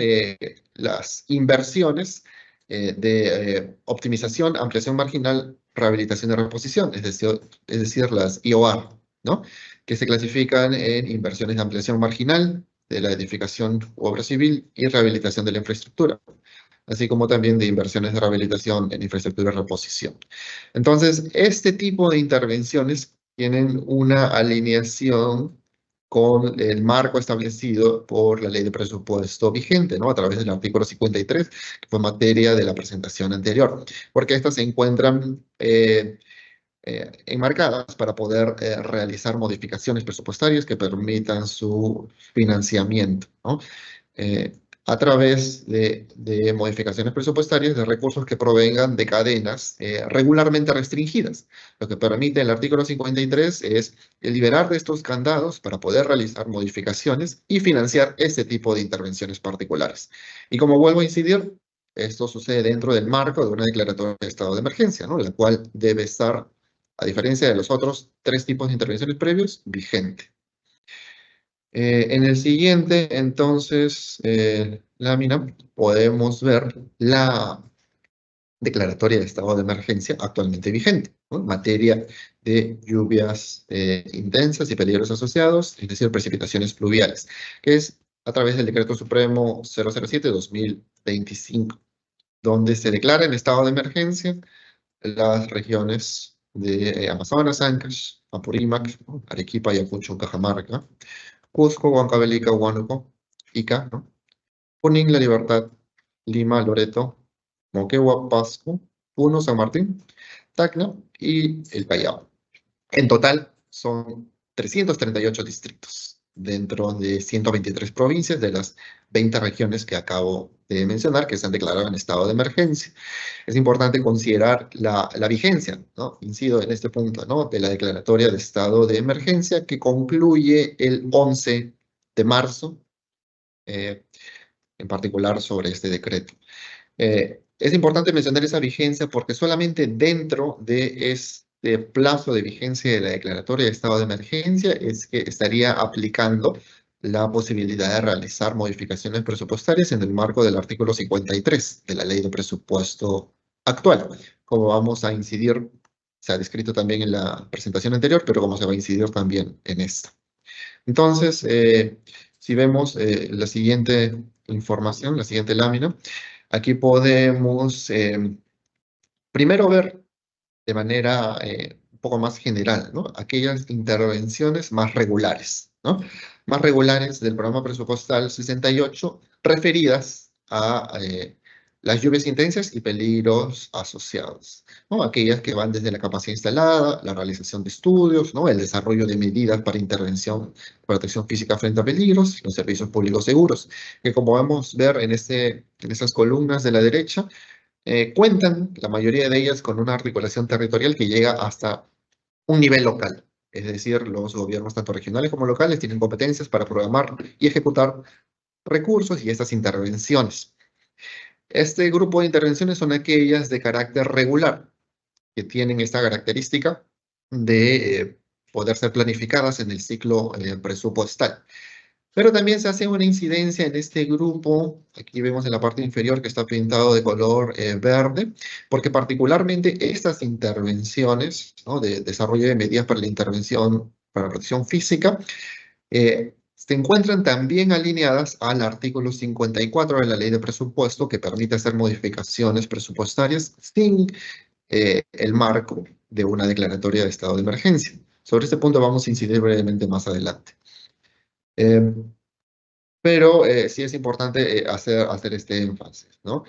las inversiones de optimización, ampliación marginal, rehabilitación y reposición, es decir, las IOR, ¿no? Que se clasifican en inversiones de ampliación marginal, de la edificación u obra civil y rehabilitación de la infraestructura, así como también de inversiones de rehabilitación en infraestructura y reposición. Entonces, este tipo de intervenciones tienen una alineación con el marco establecido por la ley de presupuesto vigente, ¿no? A través del artículo 53, que fue materia de la presentación anterior, porque estas se encuentran enmarcadas para poder realizar modificaciones presupuestarias que permitan su financiamiento, ¿no? A través de modificaciones presupuestarias de recursos que provengan de cadenas regularmente restringidas. Lo que permite el artículo 53 es liberar de estos candados para poder realizar modificaciones y financiar este tipo de intervenciones particulares. Y como vuelvo a incidir, esto sucede dentro del marco de una declaratoria de estado de emergencia, ¿no? La cual debe estar, a diferencia de los otros 3 tipos de intervenciones previos, vigente. En el siguiente, entonces, lámina, podemos ver la declaratoria de estado de emergencia actualmente vigente, ¿no? En materia de lluvias intensas y peligros asociados, es decir, precipitaciones pluviales, que es a través del Decreto Supremo 007-2025, donde se declara en estado de emergencia las regiones de Amazonas, Ancash, Apurímac, ¿no? Arequipa, Ayacucho, Cajamarca, Cusco, Huancavelica, Huánuco, Ica, ¿no? Junín, La Libertad, Lima, Loreto, Moquegua, Pasco, Puno, San Martín, Tacna y el Callao. En total son 338 distritos dentro de 123 provincias de las 20 regiones que acabo de mencionar que se han declarado en estado de emergencia. Es importante considerar la vigencia, ¿no? Incido en este punto, ¿no? De la declaratoria de estado de emergencia que concluye el 11 de marzo, en particular sobre este decreto. Es importante mencionar esa vigencia porque solamente dentro de este plazo de vigencia de la declaratoria de estado de emergencia es que estaría aplicando la posibilidad de realizar modificaciones presupuestarias en el marco del artículo 53 de la ley de presupuesto actual. Como vamos a incidir se ha descrito también en la presentación anterior, pero como se va a incidir también en esta. Entonces, si vemos la siguiente información, la siguiente lámina, aquí podemos primero ver de manera un poco más general, ¿no? Aquellas intervenciones más regulares, ¿no? Más regulares del programa presupuestal 68 referidas a las lluvias intensas y peligros asociados, ¿no? Aquellas que van desde la capacidad instalada, la realización de estudios, ¿no? El desarrollo de medidas para intervención, protección física frente a peligros, los servicios públicos seguros, que como vamos a ver en esas columnas de la derecha, cuentan, la mayoría de ellas, con una articulación territorial que llega hasta un nivel local. Es decir, los gobiernos, tanto regionales como locales, tienen competencias para programar y ejecutar recursos y estas intervenciones. Este grupo de intervenciones son aquellas de carácter regular, que tienen esta característica de poder ser planificadas en el ciclo presupuestal. Pero también se hace una incidencia en este grupo, aquí vemos en la parte inferior que está pintado de color verde, porque particularmente estas intervenciones, ¿no? De desarrollo de medidas para la intervención, para la protección física, se encuentran también alineadas al artículo 54 de la Ley de Presupuesto, que permite hacer modificaciones presupuestarias sin el marco de una declaratoria de estado de emergencia. Sobre este punto vamos a incidir brevemente más adelante. Pero sí es importante hacer este énfasis, ¿no?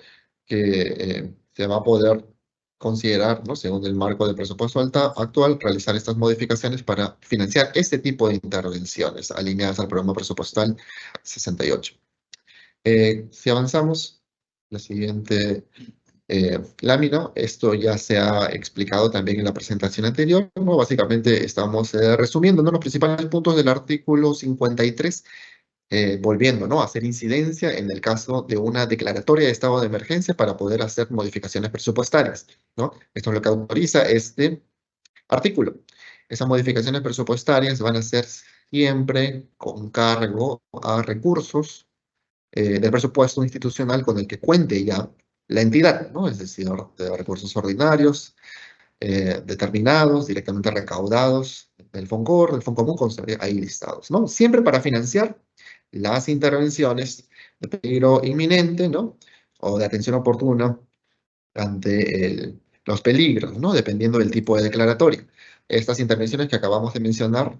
Que se va a poder considerar, ¿no? Según el marco del presupuesto actual, realizar estas modificaciones para financiar este tipo de intervenciones alineadas al programa presupuestal 68. Si avanzamos, la siguiente lámina, esto ya se ha explicado también en la presentación anterior, ¿no? Básicamente estamos resumiendo, ¿no? Los principales puntos del artículo 53, volviendo, ¿no? A hacer incidencia en el caso de una declaratoria de estado de emergencia para poder hacer modificaciones presupuestarias, ¿no? Esto es lo que autoriza este artículo. Esas modificaciones presupuestarias van a ser siempre con cargo a recursos del presupuesto institucional con el que cuente ya la entidad, ¿no? Es decir, de recursos ordinarios, determinados, directamente recaudados del FONCOR, del FONCOMún, constaré ahí listados, ¿no? Siempre para financiar las intervenciones de peligro inminente, ¿no? O de atención oportuna ante los peligros, ¿no? Dependiendo del tipo de declaratoria. Estas intervenciones que acabamos de mencionar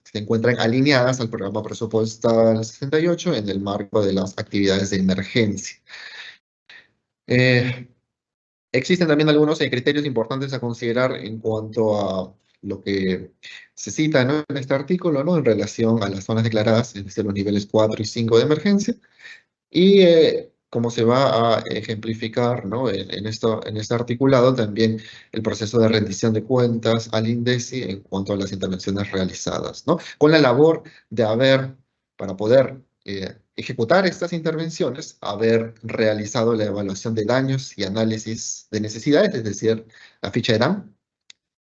se encuentran alineadas al programa presupuestal 68 en el marco de las actividades de emergencia. Existen también algunos criterios importantes a considerar en cuanto a lo que se cita, ¿no? En este artículo, ¿no? En relación a las zonas declaradas, es decir, los niveles 4 y 5 de emergencia, y como se va a ejemplificar, ¿no? En este articulado también el proceso de rendición de cuentas al INDECI en cuanto a las intervenciones realizadas, ¿no? Con la labor de para poder ejecutar estas intervenciones, haber realizado la evaluación de daños y análisis de necesidades, es decir, la ficha de DAM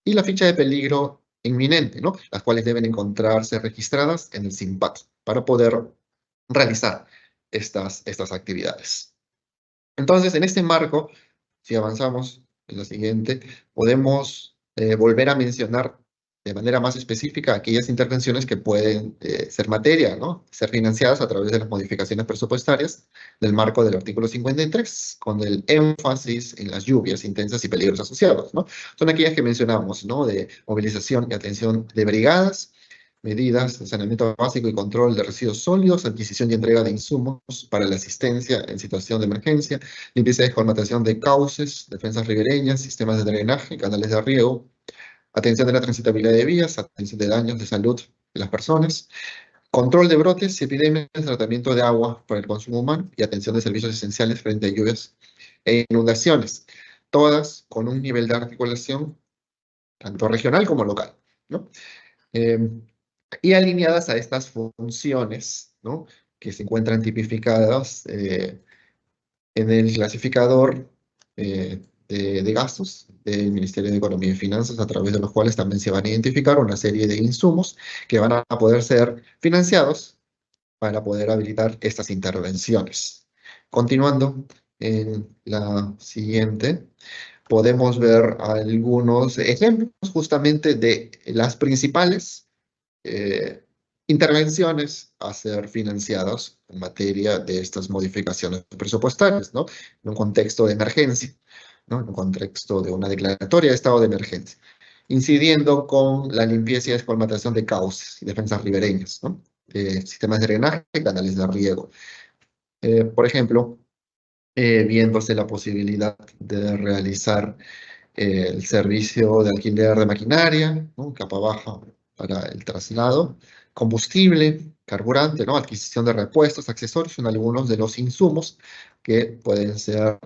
y la ficha de peligro inminente, ¿no? Las cuales deben encontrarse registradas en el SIMPAT para poder realizar estas actividades. Entonces, en este marco, si avanzamos en la siguiente, podemos volver a mencionar de manera más específica aquellas intervenciones que pueden ser materia, ¿no? Ser financiadas a través de las modificaciones presupuestarias del marco del artículo 53, con el énfasis en las lluvias intensas y peligros asociados, ¿no? Son aquellas que mencionamos, ¿no? De movilización y atención de brigadas, medidas de saneamiento básico y control de residuos sólidos, adquisición y entrega de insumos para la asistencia en situación de emergencia, limpieza y descolmatación de cauces, defensas ribereñas, sistemas de drenaje, canales de riego, atención de la transitabilidad de vías, atención de daños de salud de las personas, control de brotes y epidemias, tratamiento de agua para el consumo humano y atención de servicios esenciales frente a lluvias e inundaciones, todas con un nivel de articulación tanto regional como local, ¿no? Y alineadas a estas funciones, ¿no? Que se encuentran tipificadas en el clasificador de gastos del Ministerio de Economía y Finanzas, a través de los cuales también se van a identificar una serie de insumos que van a poder ser financiados para poder habilitar estas intervenciones. Continuando en la siguiente, podemos ver algunos ejemplos justamente de las principales intervenciones a ser financiadas en materia de estas modificaciones presupuestarias, ¿no? En un contexto de emergencia, ¿no? En un contexto de una declaratoria de estado de emergencia, incidiendo con la limpieza y descolmatación de cauces y defensas ribereñas, ¿no? Sistemas de drenaje y canales de riego. Por ejemplo, viéndose la posibilidad de realizar el servicio de alquiler de maquinaria, ¿no? Capa baja para el traslado, combustible, carburante, ¿no? Adquisición de repuestos, accesorios, son algunos de los insumos que pueden ser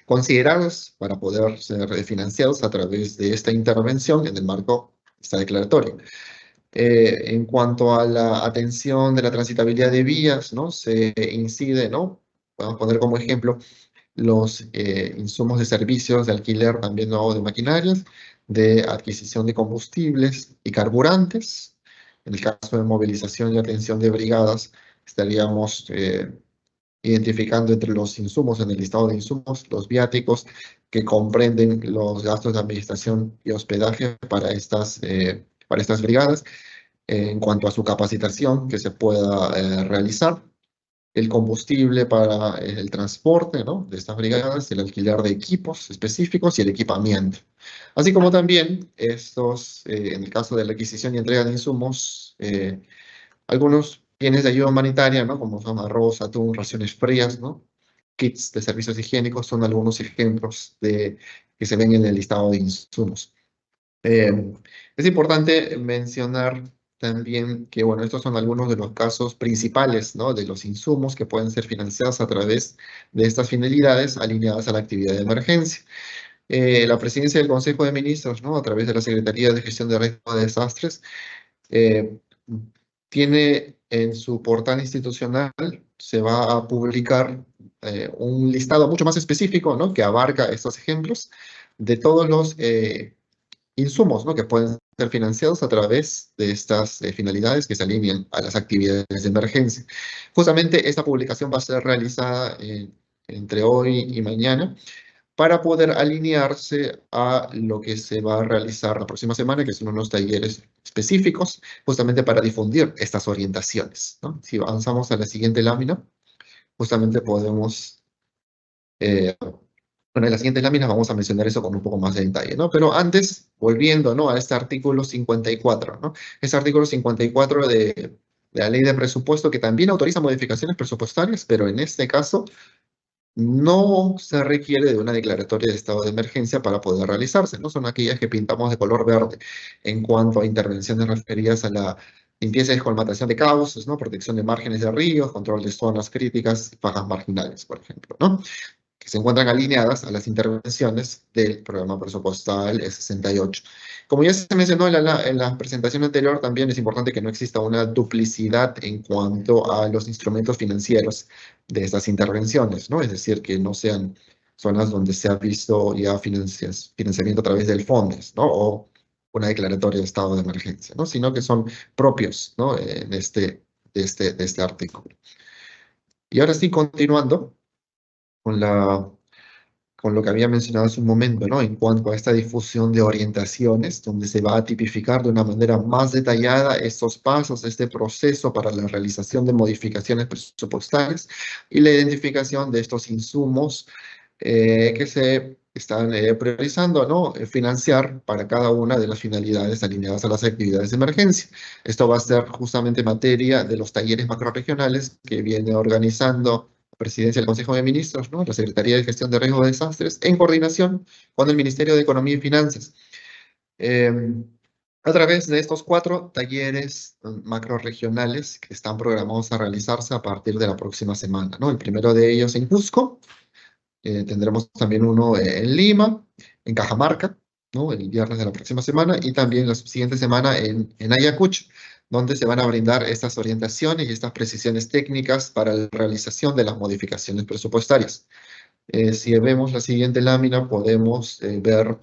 considerados para poder ser financiados a través de esta intervención en el marco de esta declaratoria. En cuanto a la atención de la transitabilidad de vías, ¿no? Se incide, ¿no? Podemos poner como ejemplo los insumos de servicios de alquiler también o de maquinarias, de adquisición de combustibles y carburantes. En el caso de movilización y atención de brigadas, estaríamos identificando entre los insumos en el listado de insumos los viáticos que comprenden los gastos de administración y hospedaje para estas brigadas, en cuanto a su capacitación que se pueda realizar, el combustible para el transporte, ¿no? De estas brigadas, el alquiler de equipos específicos y el equipamiento. Así como también en el caso de la adquisición y entrega de insumos, algunos bienes de ayuda humanitaria, ¿no? Como son arroz, atún, raciones frías, ¿no? Kits de servicios higiénicos son algunos ejemplos que se ven en el listado de insumos. Es importante mencionar también que, bueno, estos son algunos de los casos principales, ¿no? De los insumos que pueden ser financiados a través de estas finalidades alineadas a la actividad de emergencia. La presidencia del Consejo de Ministros, ¿no? A través de la Secretaría de Gestión de Riesgo de Desastres, tiene en su portal institucional, se va a publicar un listado mucho más específico, ¿no? Que abarca estos ejemplos de todos los insumos, ¿no? Que pueden ser financiados a través de estas finalidades que se alinean a las actividades de emergencia. Justamente esta publicación va a ser realizada entre hoy y mañana para poder alinearse a lo que se va a realizar la próxima semana, que son unos talleres específicos, justamente para difundir estas orientaciones, ¿no? Si avanzamos a la siguiente lámina, justamente podemos... Bueno, en las siguientes láminas vamos a mencionar eso con un poco más de detalle, ¿no? Pero antes, volviendo, ¿no? A este artículo 54, ¿no? Este artículo 54 de la Ley de Presupuesto que también autoriza modificaciones presupuestarias, pero en este caso no se requiere de una declaratoria de estado de emergencia para poder realizarse, ¿no? Son aquellas que pintamos de color verde en cuanto a intervenciones referidas a la limpieza y descolmatación de cauces, ¿no? Protección de márgenes de ríos, control de zonas críticas y fajas marginales, por ejemplo, ¿no? Que se encuentran alineadas a las intervenciones del programa presupuestal 68. Como ya se mencionó en la presentación anterior, también es importante que no exista una duplicidad en cuanto a los instrumentos financieros de estas intervenciones, ¿no? Es decir, que no sean zonas donde se ha visto ya financiamiento a través del FONDES, ¿no? O una declaratoria de estado de emergencia, ¿no? Sino que son propios, ¿no? De este artículo. Y ahora sí, continuando con lo que había mencionado hace un momento, ¿no? En cuanto a esta difusión de orientaciones, donde se va a tipificar de una manera más detallada estos pasos, este proceso para la realización de modificaciones presupuestarias y la identificación de estos insumos que se están priorizando, ¿no? Financiar para cada una de las finalidades alineadas a las actividades de emergencia. Esto va a ser justamente materia de los talleres macrorregionales que viene organizando Presidencia del Consejo de Ministros, ¿no? La Secretaría de Gestión de Riesgo de Desastres, en coordinación con el Ministerio de Economía y Finanzas. A través de estos 4 talleres macrorregionales que están programados a realizarse a partir de la próxima semana, ¿no? El primero de ellos en Cusco, tendremos también uno en Lima, en Cajamarca, ¿no? El viernes de la próxima semana, y también la siguiente semana en Ayacucho, donde se van a brindar estas orientaciones y estas precisiones técnicas para la realización de las modificaciones presupuestarias. Si vemos la siguiente lámina, podemos ver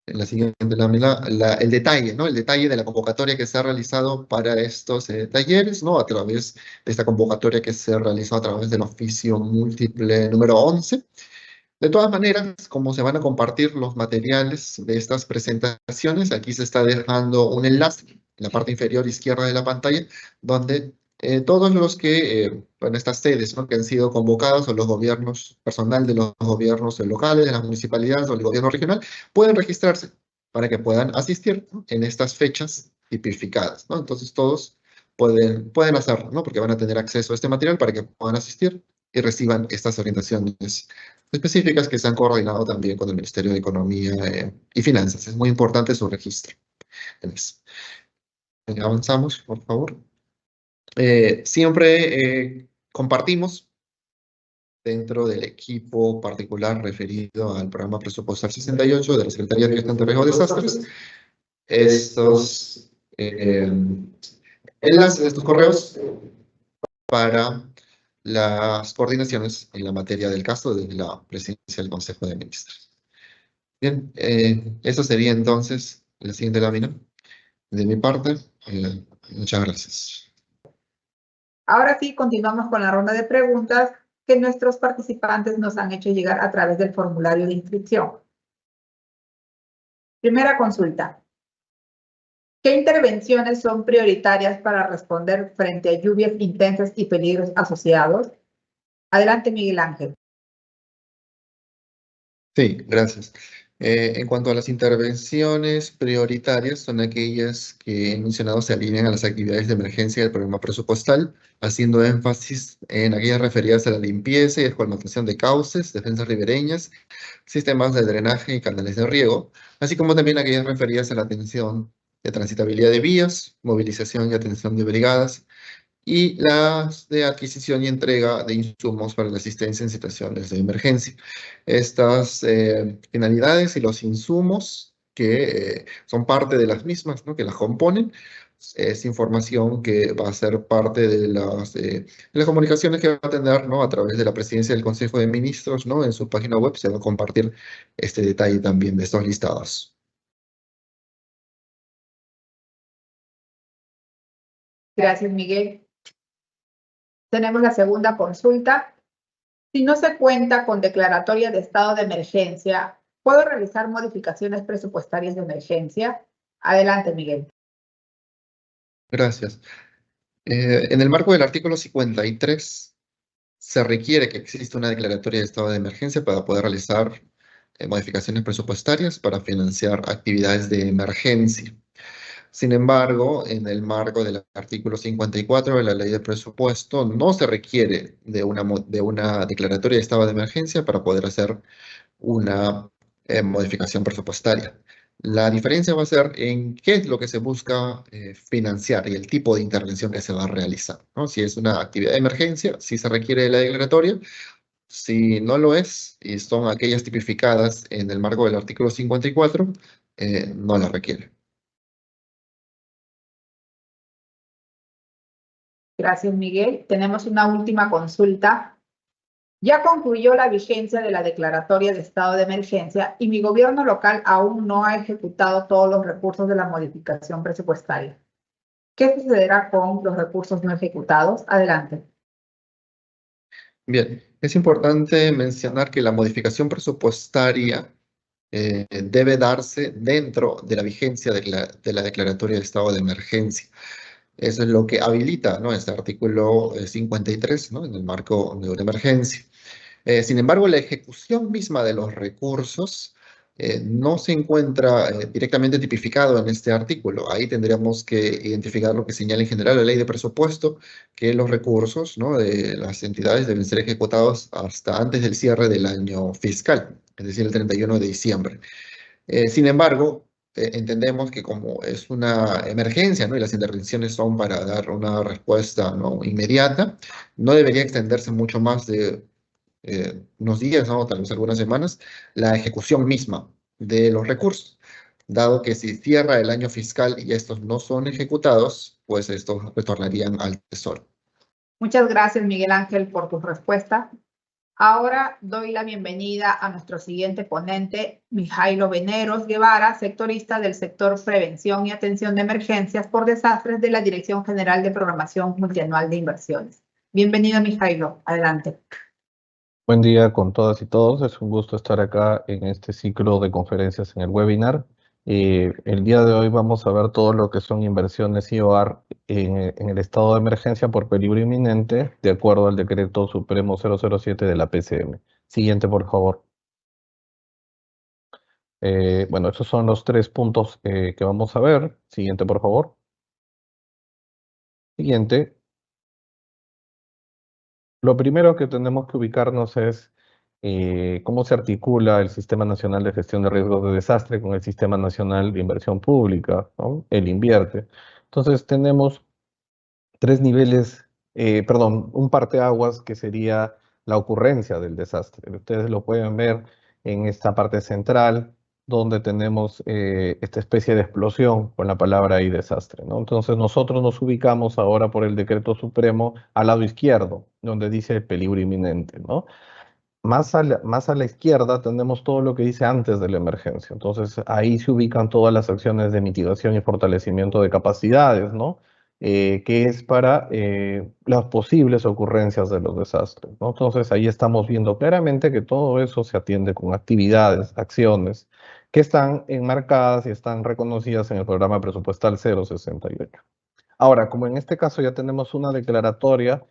en la siguiente lámina el detalle, ¿no? El detalle de la convocatoria que se ha realizado para estos talleres, ¿no? A través de esta convocatoria que se realizó a través del oficio múltiple número 11. De todas maneras, como se van a compartir los materiales de estas presentaciones, aquí se está dejando un enlace en la parte inferior izquierda de la pantalla, donde todos los que, bueno, estas sedes, ¿no?, que han sido convocadas, o los gobiernos, personal de los gobiernos locales, de las municipalidades o el gobierno regional, pueden registrarse para que puedan asistir, ¿no?, en estas fechas tipificadas, ¿no? Entonces todos pueden hacerlo, ¿no?, porque van a tener acceso a este material para que puedan asistir y reciban estas orientaciones específicas que se han coordinado también con el Ministerio de Economía y Finanzas. Es muy importante su registro. Avanzamos, por favor. Siempre compartimos dentro del equipo particular referido al programa presupuestal 68 de la Secretaría de Gestión de Riesgo de Desastres estos enlaces, estos correos para las coordinaciones en la materia del caso de la presidencia del Consejo de Ministros. Bien, eso sería entonces la siguiente lámina de mi parte. Muchas gracias. Ahora sí, continuamos con la ronda de preguntas que nuestros participantes nos han hecho llegar a través del formulario de inscripción. Primera consulta. ¿Qué intervenciones son prioritarias para responder frente a lluvias intensas y peligros asociados? Adelante, Miguel Ángel. Sí, gracias. En cuanto a las intervenciones prioritarias, son aquellas que he mencionado se alinean a las actividades de emergencia del programa presupuestal, haciendo énfasis en aquellas referidas a la limpieza y escolmatación de cauces, defensas ribereñas, sistemas de drenaje y canales de riego, así como también aquellas referidas a la atención de transitabilidad de vías, movilización y atención de brigadas, y las de adquisición y entrega de insumos para la asistencia en situaciones de emergencia. Estas finalidades y los insumos que son parte de las mismas, ¿no?, que las componen, es información que va a ser parte de las comunicaciones que va a tener, ¿no?, a través de la presidencia del Consejo de Ministros, ¿no?, en su página web se va a compartir este detalle también de estos listados. Gracias, Miguel. Tenemos la segunda consulta. Si no se cuenta con declaratoria de estado de emergencia, ¿puedo realizar modificaciones presupuestarias de emergencia? Adelante, Miguel. Gracias. En el marco del artículo 53, se requiere que exista una declaratoria de estado de emergencia para poder realizar modificaciones presupuestarias para financiar actividades de emergencia. Sin embargo, en el marco del artículo 54 de la Ley de Presupuesto, no se requiere de una declaratoria de estado de emergencia para poder hacer una modificación presupuestaria. La diferencia va a ser en qué es lo que se busca financiar y el tipo de intervención que se va a realizar, ¿no? Si es una actividad de emergencia, sí se requiere de la declaratoria. Si no lo es, y son aquellas tipificadas en el marco del artículo 54, no la requiere. Gracias, Miguel. Tenemos una última consulta. Ya concluyó la vigencia de la declaratoria de estado de emergencia y mi gobierno local aún no ha ejecutado todos los recursos de la modificación presupuestaria. ¿Qué sucederá con los recursos no ejecutados? Adelante. Bien, es importante mencionar que la modificación presupuestaria debe darse dentro de la vigencia de la declaratoria de estado de emergencia. Eso es lo que habilita, ¿no?, este artículo 53, ¿no?, en el marco de una emergencia. Sin embargo, la ejecución misma de los recursos no se encuentra directamente tipificado en este artículo. Ahí tendríamos que identificar lo que señala en general la Ley de Presupuesto, que los recursos, ¿no?, de las entidades deben ser ejecutados hasta antes del cierre del año fiscal, es decir, el 31 de diciembre. Sin embargo, entendemos que como es una emergencia, ¿no?, y las intervenciones son para dar una respuesta, ¿no?, inmediata, no debería extenderse mucho más de unos días, ¿no?, tal vez algunas semanas, la ejecución misma de los recursos, dado que si cierra el año fiscal y estos no son ejecutados, pues estos retornarían al Tesoro. Muchas gracias, Miguel Ángel, por tu respuesta. Ahora doy la bienvenida a nuestro siguiente ponente, Mijailo Veneros Guevara, sectorista del sector Prevención y Atención de Emergencias por Desastres de la Dirección General de Programación Multianual de Inversiones. Bienvenido, Mijailo. Adelante. Buen día con todas y todos. Es un gusto estar acá en este ciclo de conferencias en el webinar. El día de hoy vamos a ver todo lo que son inversiones IOR en el estado de emergencia por peligro inminente, de acuerdo al decreto supremo 007 de la PCM. Siguiente, por favor. Bueno, esos son los 3 puntos que vamos a ver. Siguiente, por favor. Siguiente. Lo primero que tenemos que ubicarnos es cómo se articula el Sistema Nacional de Gestión de Riesgos de Desastre con el Sistema Nacional de Inversión Pública, ¿no? El INVIERTE. Entonces tenemos 3 niveles, perdón, un parteaguas que sería la ocurrencia del desastre. Ustedes lo pueden ver en esta parte central, donde tenemos esta especie de explosión con la palabra ahí desastre, ¿no? Entonces nosotros nos ubicamos ahora por el decreto supremo al lado izquierdo, donde dice peligro inminente, ¿no? Más a la izquierda tenemos todo lo que dice antes de la emergencia. Entonces ahí se ubican todas las acciones de mitigación y fortalecimiento de capacidades, ¿no? Que es para las posibles ocurrencias de los desastres, ¿no? Entonces ahí estamos viendo claramente que todo eso se atiende con actividades, acciones que están enmarcadas y están reconocidas en el programa presupuestal 068. Ahora, como en este caso ya tenemos una declaratoria,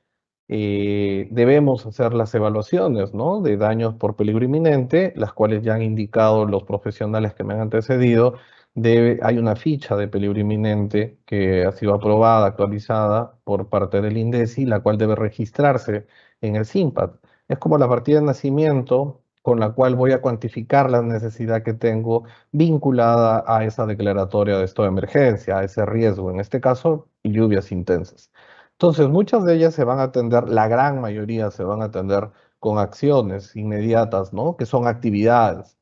debemos hacer las evaluaciones, ¿no? De daños por peligro inminente, las cuales ya han indicado los profesionales que me han antecedido. Hay una ficha de peligro inminente que ha sido aprobada, actualizada por parte del INDECI, la cual debe registrarse en el SIMPAD. Es como la partida de nacimiento con la cual voy a cuantificar la necesidad que tengo vinculada a esa declaratoria de estado de emergencia, a ese riesgo, en este caso, lluvias intensas. Entonces, muchas de ellas se van a atender, la gran mayoría se van a atender con acciones inmediatas, ¿no? Que son actividades,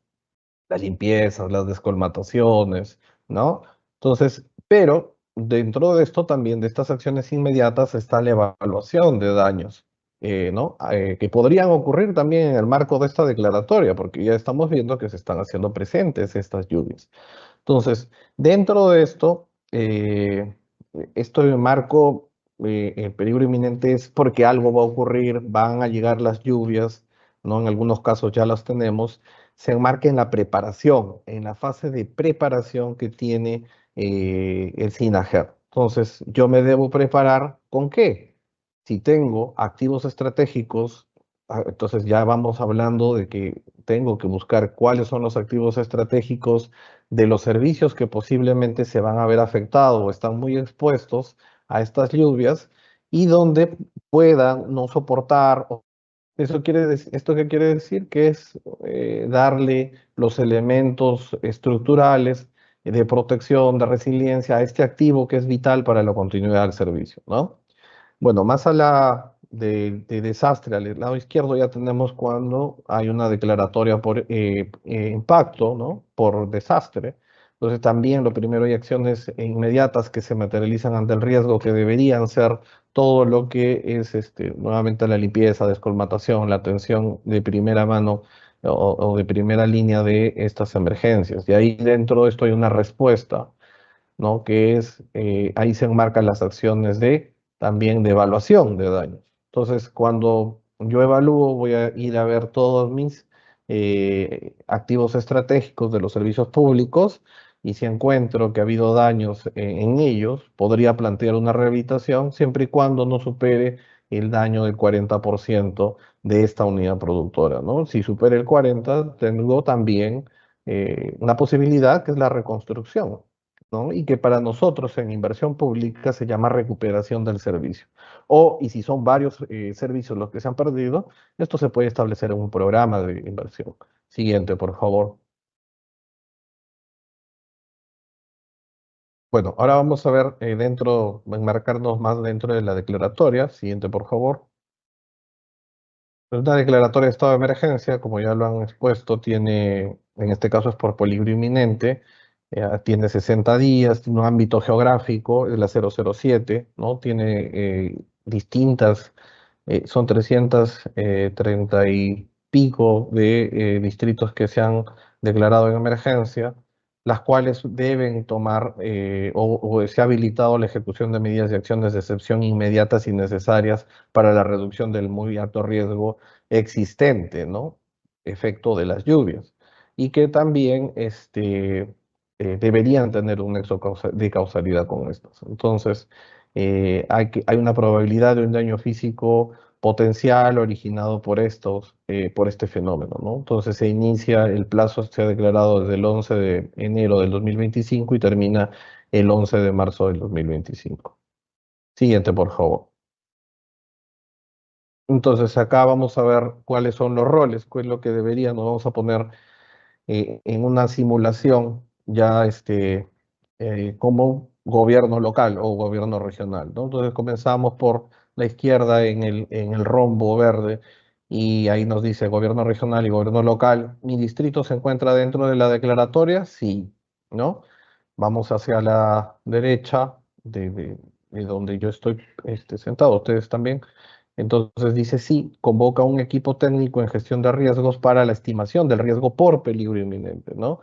las limpiezas, las descolmataciones, ¿no? Entonces, pero dentro de esto también, de estas acciones inmediatas, está la evaluación de daños, ¿no? Que podrían ocurrir también en el marco de esta declaratoria, porque ya estamos viendo que se están haciendo presentes estas lluvias. Entonces, dentro de esto, esto de marco, el peligro inminente es porque algo va a ocurrir, van a llegar las lluvias, ¿no? En algunos casos ya las tenemos, se enmarca en la preparación, en la fase de preparación que tiene el SINAGER. Entonces, yo me debo preparar ¿con qué? Si tengo activos estratégicos, entonces ya vamos hablando de que tengo que buscar cuáles son los activos estratégicos de los servicios que posiblemente se van a ver afectados o están muy expuestos a estas lluvias y donde puedan no soportar. Eso quiere decir, ¿esto qué quiere decir? Que es darle los elementos estructurales de protección, de resiliencia a este activo que es vital para la continuidad del servicio, ¿no? Bueno, más a la de desastre, al lado izquierdo ya tenemos cuando hay una declaratoria por impacto, ¿no? Por desastre. Entonces también lo primero hay acciones inmediatas que se materializan ante el riesgo que deberían ser todo lo que es nuevamente la limpieza, descolmatación, la atención de primera mano o de primera línea de estas emergencias. Y ahí dentro de esto hay una respuesta, ¿no? Que es, ahí se enmarcan las acciones también de evaluación de daños. Entonces, cuando yo evalúo, voy a ir a ver todos mis activos estratégicos de los servicios públicos y si encuentro que ha habido daños en ellos, podría plantear una rehabilitación siempre y cuando no supere el daño del 40% de esta unidad productora, ¿no? Si supera el 40%, tengo también una posibilidad que es la reconstrucción, ¿no? Y que para nosotros en inversión pública se llama recuperación del servicio. Y si son varios servicios los que se han perdido, esto se puede establecer en un programa de inversión. Siguiente, por favor. Bueno, ahora vamos a ver enmarcarnos más dentro de la declaratoria. Siguiente, por favor. Una declaratoria de estado de emergencia, como ya lo han expuesto, tiene, en este caso es por peligro inminente, tiene 60 días, tiene un ámbito geográfico, es la 007, ¿no? Tiene distintas, son 330 y pico de distritos que se han declarado en emergencia, las cuales deben tomar o se ha habilitado la ejecución de medidas y acciones de excepción inmediatas y necesarias para la reducción del muy alto riesgo existente, ¿no? Efecto de las lluvias. Y que también deberían tener un nexo de causalidad con estas. Entonces, hay una probabilidad de un daño físico potencial originado por por este fenómeno, ¿no? Entonces se inicia, el plazo se ha declarado desde el 11 de enero del 2025 y termina el 11 de marzo del 2025. Siguiente, por favor. Entonces acá vamos a ver cuáles son los roles, cuál es lo que nos vamos a poner en una simulación ya como gobierno local o gobierno regional, ¿no? Entonces comenzamos por la izquierda en el rombo verde y ahí nos dice gobierno regional y gobierno local. ¿Mi distrito se encuentra dentro de la declaratoria? Sí, ¿no? Vamos hacia la derecha de donde yo estoy sentado, ustedes también. Entonces dice sí, convoca un equipo técnico en gestión de riesgos para la estimación del riesgo por peligro inminente, ¿no?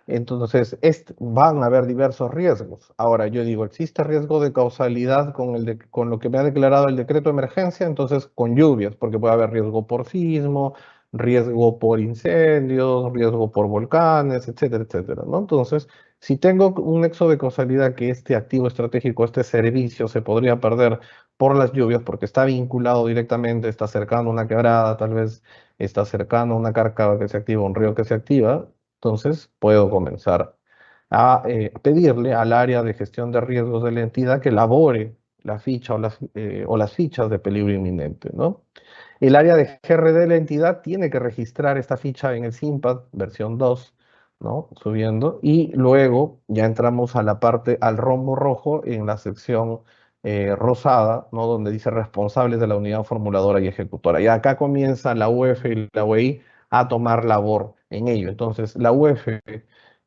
Entonces, van a haber diversos riesgos. Ahora, yo digo, ¿existe riesgo de causalidad con lo que me ha declarado el decreto de emergencia? Entonces, con lluvias, porque puede haber riesgo por sismo, riesgo por incendios, riesgo por volcanes, etcétera, etcétera, ¿no? Entonces, si tengo un nexo de causalidad que este activo estratégico, este servicio se podría perder por las lluvias, porque está vinculado directamente, está cercano a una quebrada, tal vez está cercano a una cárcava que se activa, un río que se activa, entonces puedo comenzar a pedirle al área de gestión de riesgos de la entidad que elabore la ficha o las fichas de peligro inminente, ¿no? El área de GRD de la entidad tiene que registrar esta ficha en el SIMPAD versión 2, ¿no? Subiendo, y luego ya entramos a la parte, al rombo rojo en la sección rosada, ¿no? Donde dice responsables de la unidad formuladora y ejecutora. Y acá comienza la UF y la UEI a tomar labor en ello. Entonces, la UF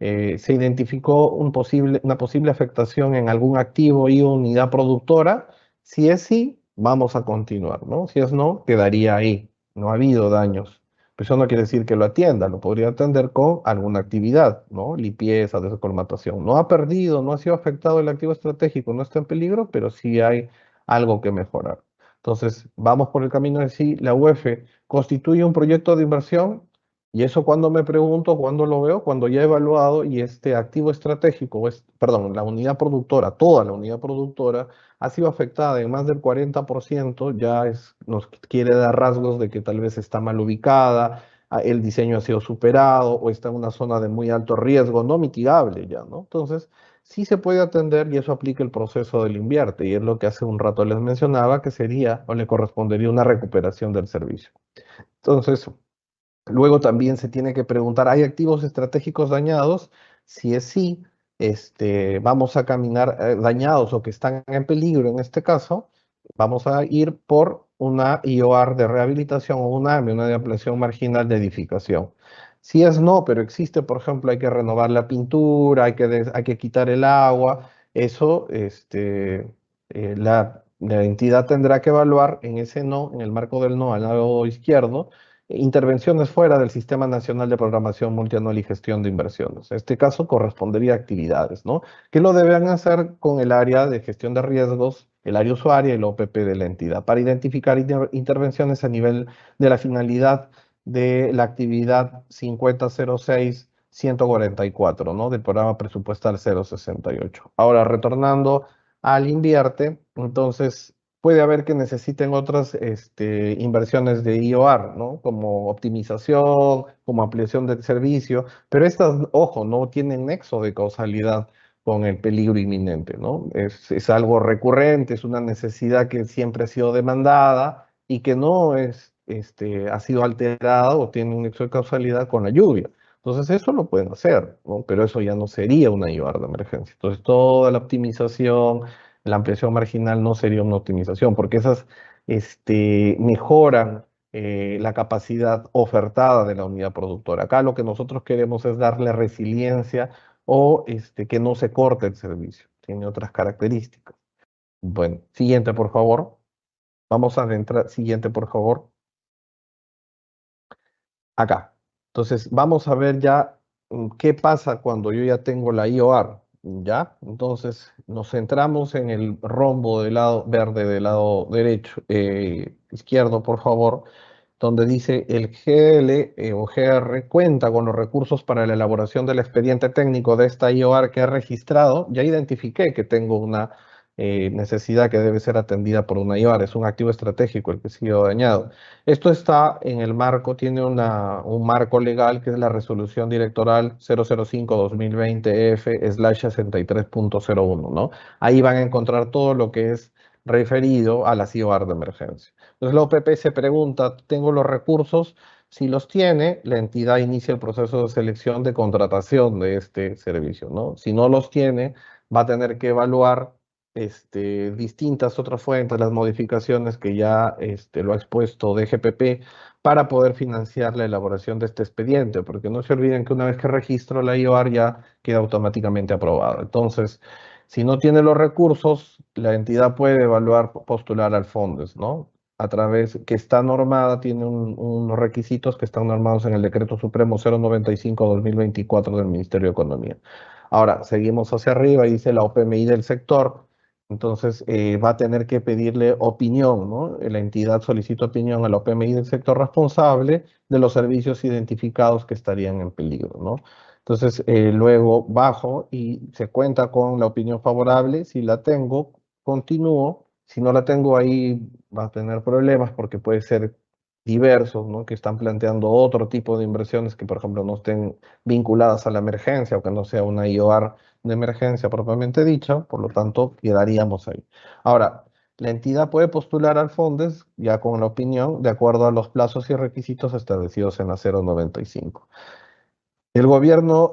se identificó una posible afectación en algún activo y unidad productora. Si es sí, vamos a continuar, ¿no? Si es no, quedaría ahí. No ha habido daños. Pero eso no quiere decir que lo atienda, lo podría atender con alguna actividad, ¿no? Limpieza, descolmatación. No ha perdido, no ha sido afectado el activo estratégico, no está en peligro, pero sí hay algo que mejorar. Entonces, vamos por el camino de sí, la UF constituye un proyecto de inversión y eso cuando me pregunto, cuando lo veo, cuando ya he evaluado y este activo estratégico, perdón, la unidad productora, toda la unidad productora, ha sido afectada en más del 40%, nos quiere dar rasgos de que tal vez está mal ubicada, el diseño ha sido superado o está en una zona de muy alto riesgo, no mitigable ya, ¿no? Entonces, sí se puede atender y eso aplica el proceso del invierte y es lo que hace un rato les mencionaba que sería o le correspondería una recuperación del servicio. Entonces, luego también se tiene que preguntar, ¿hay activos estratégicos dañados? Si es sí, vamos a caminar dañados o que están en peligro en este caso, vamos a ir por una IOR de rehabilitación o una AMI, una de ampliación marginal de edificación. Si es no, pero existe, por ejemplo, hay que renovar la pintura, hay que quitar el agua, eso la entidad tendrá que evaluar en ese no, en el marco del no al lado izquierdo, intervenciones fuera del Sistema Nacional de Programación Multianual y Gestión de Inversiones. En este caso correspondería a actividades, ¿no? Que lo deben hacer con el área de gestión de riesgos, el área usuaria y el OPP de la entidad, para identificar intervenciones a nivel de la finalidad de la actividad 5006-144, ¿no? Del programa presupuestal 068. Ahora, retornando al invierte, entonces puede haber que necesiten otras inversiones de IOR, ¿no? Como optimización, como ampliación del servicio, pero estas, ojo, no tienen nexo de causalidad con el peligro inminente, ¿no? Es algo recurrente, es una necesidad que siempre ha sido demandada y que no ha sido alterada o tiene un nexo de causalidad con la lluvia. Entonces eso lo pueden hacer, ¿no? Pero eso ya no sería una IOR de emergencia. Entonces toda la optimización, la ampliación marginal no sería una optimización, porque esas mejoran la capacidad ofertada de la unidad productora. Acá lo que nosotros queremos es darle resiliencia o que no se corte el servicio. Tiene otras características. Bueno, siguiente, por favor. Vamos a adentrar. Siguiente, por favor. Acá. Entonces, vamos a ver ya qué pasa cuando yo ya tengo la IOR. ¿Ya? Entonces nos centramos en el rombo del lado verde del lado derecho, izquierdo, por favor. donde dice el GL o GR cuenta con los recursos para la elaboración del expediente técnico de esta IOR que he registrado, ya identifiqué que tengo una necesidad que debe ser atendida por una IOR, es un activo estratégico el que ha sido dañado. Esto está en el marco, tiene un marco legal que es la resolución directoral 005-2020-F/63.01, ¿no? Ahí van a encontrar todo lo que es referido a las IOR de emergencia. Entonces la OPP se pregunta, ¿tengo los recursos? Si los tiene, la entidad inicia el proceso de selección de contratación de este servicio, ¿no? Si no los tiene, va a tener que evaluar distintas otras fuentes, las modificaciones que ya lo ha expuesto DGPP para poder financiar la elaboración de este expediente, porque no se olviden que una vez que registro la IOR ya queda automáticamente aprobada. Entonces, si no tiene los recursos, la entidad puede evaluar, postular al FONDES, ¿no? A través que está normada, tiene unos requisitos que están normados en el Decreto Supremo 095-2024 del Ministerio de Economía. Ahora, seguimos hacia arriba y dice la OPMI del sector. Entonces, va a tener que pedirle opinión, ¿no? La entidad solicita opinión a la OPMI del sector responsable de los servicios identificados que estarían en peligro, ¿no? Entonces, luego bajo y se cuenta con la opinión favorable. Si la tengo, continúo. Si no la tengo ahí, va a tener problemas porque puede ser diversos, ¿no? Que están planteando otro tipo de inversiones que, por ejemplo, no estén vinculadas a la emergencia o que no sea una IOR de emergencia propiamente dicha, por lo tanto, quedaríamos ahí. Ahora, la entidad puede postular al FONDES ya con la opinión de acuerdo a los plazos y requisitos establecidos en la 095. El gobierno,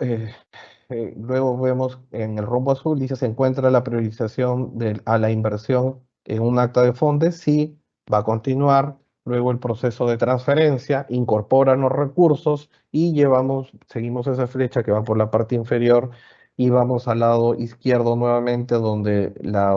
luego vemos en el rombo azul, dice, se encuentra la priorización a la inversión en un acta de FONDES, sí, va a continuar. Luego el proceso de transferencia, incorporan los recursos y seguimos esa flecha que va por la parte inferior y vamos al lado izquierdo nuevamente donde la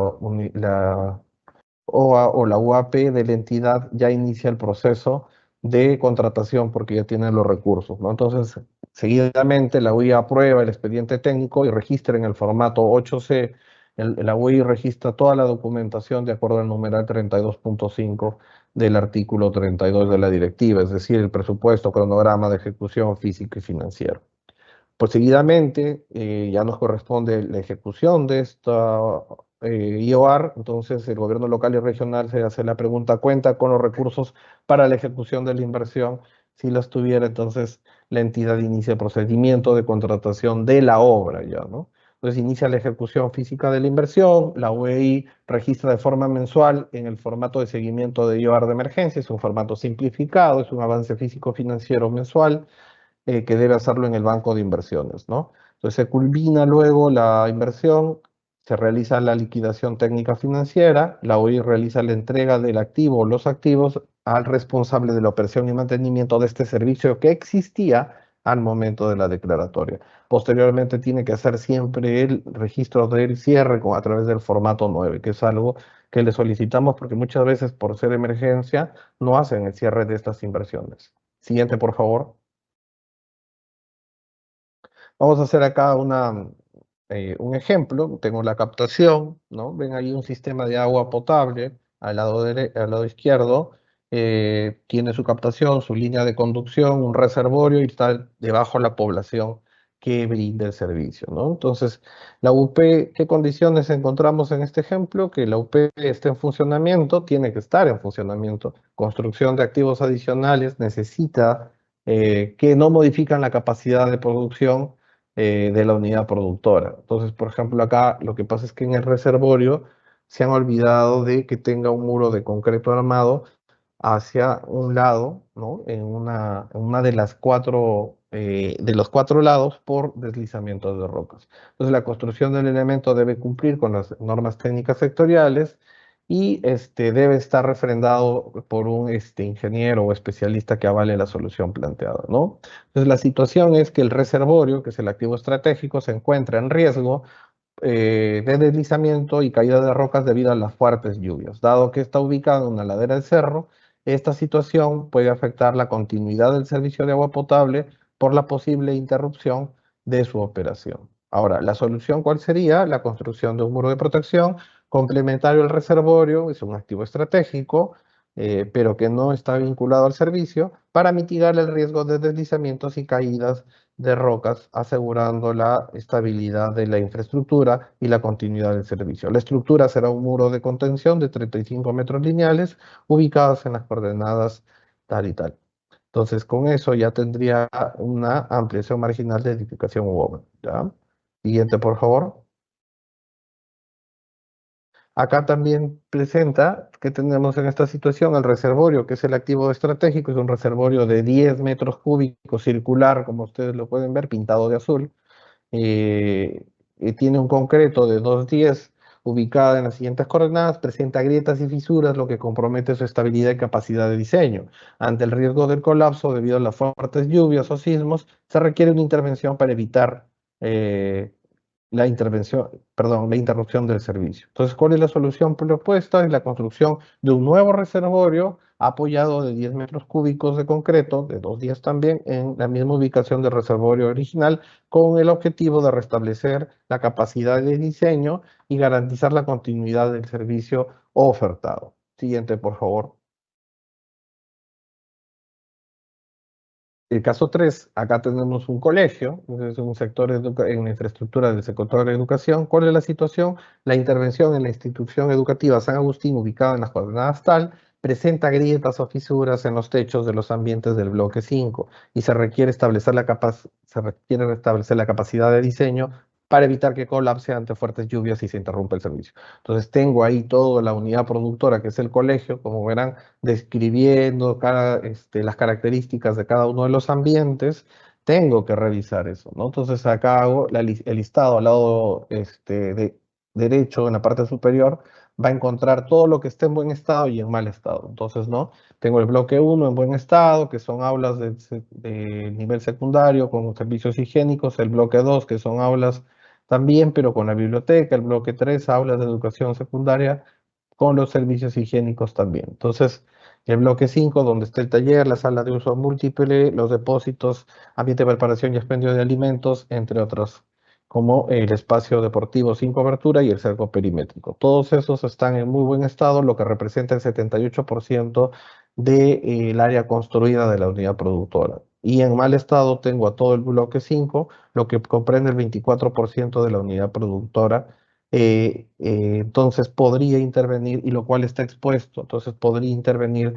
OA o la UAP de la entidad ya inicia el proceso de contratación porque ya tiene los recursos, ¿no? Entonces, seguidamente la UI aprueba el expediente técnico y registra en el formato 8C. La UI registra toda la documentación de acuerdo al numeral 32.5 del artículo 32 de la directiva, es decir, el presupuesto, cronograma de ejecución físico y financiero. Pues seguidamente ya nos corresponde la ejecución de esta IOR, entonces el gobierno local y regional se hace la pregunta, ¿cuenta con los recursos para la ejecución de la inversión? Si las tuviera, entonces la entidad inicia el procedimiento de contratación de la obra ya, ¿no? Entonces inicia la ejecución física de la inversión, la UEI registra de forma mensual en el formato de seguimiento de IOR de emergencia, es un formato simplificado, es un avance físico-financiero mensual, que debe hacerlo en el banco de inversiones, ¿no? Entonces se culmina luego la inversión, se realiza la liquidación técnica financiera, la OI realiza la entrega del activo o los activos al responsable de la operación y mantenimiento de este servicio que existía al momento de la declaratoria. Posteriormente tiene que hacer siempre el registro del cierre a través del formato 9, que es algo que le solicitamos porque muchas veces por ser emergencia no hacen el cierre de estas inversiones. Siguiente, por favor. Vamos a hacer acá un ejemplo. Tengo la captación, ¿no? Ven ahí un sistema de agua potable al lado izquierdo. Tiene su captación, su línea de conducción, un reservorio y está debajo la población que brinda el servicio, ¿no? Entonces, la UP, ¿qué condiciones encontramos en este ejemplo? Que la UP esté en funcionamiento, tiene que estar en funcionamiento. Construcción de activos adicionales necesita que no modifican la capacidad de producción de la unidad productora. Entonces, por ejemplo, acá lo que pasa es que en el reservorio se han olvidado de que tenga un muro de concreto armado hacia un lado, ¿no? En una de los cuatro lados por deslizamiento de rocas. Entonces, la construcción del elemento debe cumplir con las normas técnicas sectoriales y debe estar refrendado por un ingeniero o especialista que avale la solución planteada, ¿no? Entonces, la situación es que el reservorio, que es el activo estratégico, se encuentra en riesgo de deslizamiento y caída de rocas debido a las fuertes lluvias. Dado que está ubicado en una ladera del cerro, esta situación puede afectar la continuidad del servicio de agua potable por la posible interrupción de su operación. Ahora, ¿la solución cuál sería? La construcción de un muro de protección complementario al reservorio, es un activo estratégico, pero que no está vinculado al servicio, para mitigar el riesgo de deslizamientos y caídas de rocas, asegurando la estabilidad de la infraestructura y la continuidad del servicio. La estructura será un muro de contención de 35 metros lineales, ubicados en las coordenadas tal y tal. Entonces, con eso ya tendría una ampliación marginal de edificación u obra, ¿ya? Siguiente, por favor. Acá también presenta que tenemos en esta situación el reservorio, que es el activo estratégico, es un reservorio de 10 metros cúbicos circular, como ustedes lo pueden ver, pintado de azul. Y tiene un concreto de 2,10 ubicada en las siguientes coordenadas, presenta grietas y fisuras, lo que compromete su estabilidad y capacidad de diseño. Ante el riesgo del colapso debido a las fuertes lluvias o sismos, se requiere una intervención para evitar la interrupción del servicio. Entonces, ¿cuál es la solución propuesta? Es la construcción de un nuevo reservorio apoyado de 10 metros cúbicos de concreto, de 2,10 también, en la misma ubicación del reservorio original, con el objetivo de restablecer la capacidad de diseño y garantizar la continuidad del servicio ofertado. Siguiente, por favor. El caso 3, acá tenemos un colegio, es un sector en la infraestructura del sector de educación. ¿Cuál es la situación? La intervención en la institución educativa San Agustín, ubicada en las coordenadas tal, presenta grietas o fisuras en los techos de los ambientes del bloque 5 y se requiere restablecer la capacidad de diseño para evitar que colapse ante fuertes lluvias y se interrumpa el servicio. Entonces tengo ahí toda la unidad productora, que es el colegio, como verán, describiendo las características de cada uno de los ambientes. Tengo que revisar eso, ¿no? Entonces acá hago el listado al lado derecho, en la parte superior, va a encontrar todo lo que esté en buen estado y en mal estado. Entonces, ¿no? Tengo el bloque 1 en buen estado, que son aulas de nivel secundario con servicios higiénicos, el bloque 2, que son aulas también, pero con la biblioteca, el bloque 3, aulas de educación secundaria con los servicios higiénicos también. Entonces, el bloque 5, donde está el taller, la sala de uso múltiple, los depósitos, ambiente de preparación y expendio de alimentos, entre otros, como el espacio deportivo sin cobertura y el cerco perimétrico. Todos esos están en muy buen estado, lo que representa el 78% del área construida de la unidad productora. Y en mal estado tengo a todo el bloque 5, lo que comprende el 24% de la unidad productora. Entonces podría intervenir, y lo cual está expuesto, entonces podría intervenir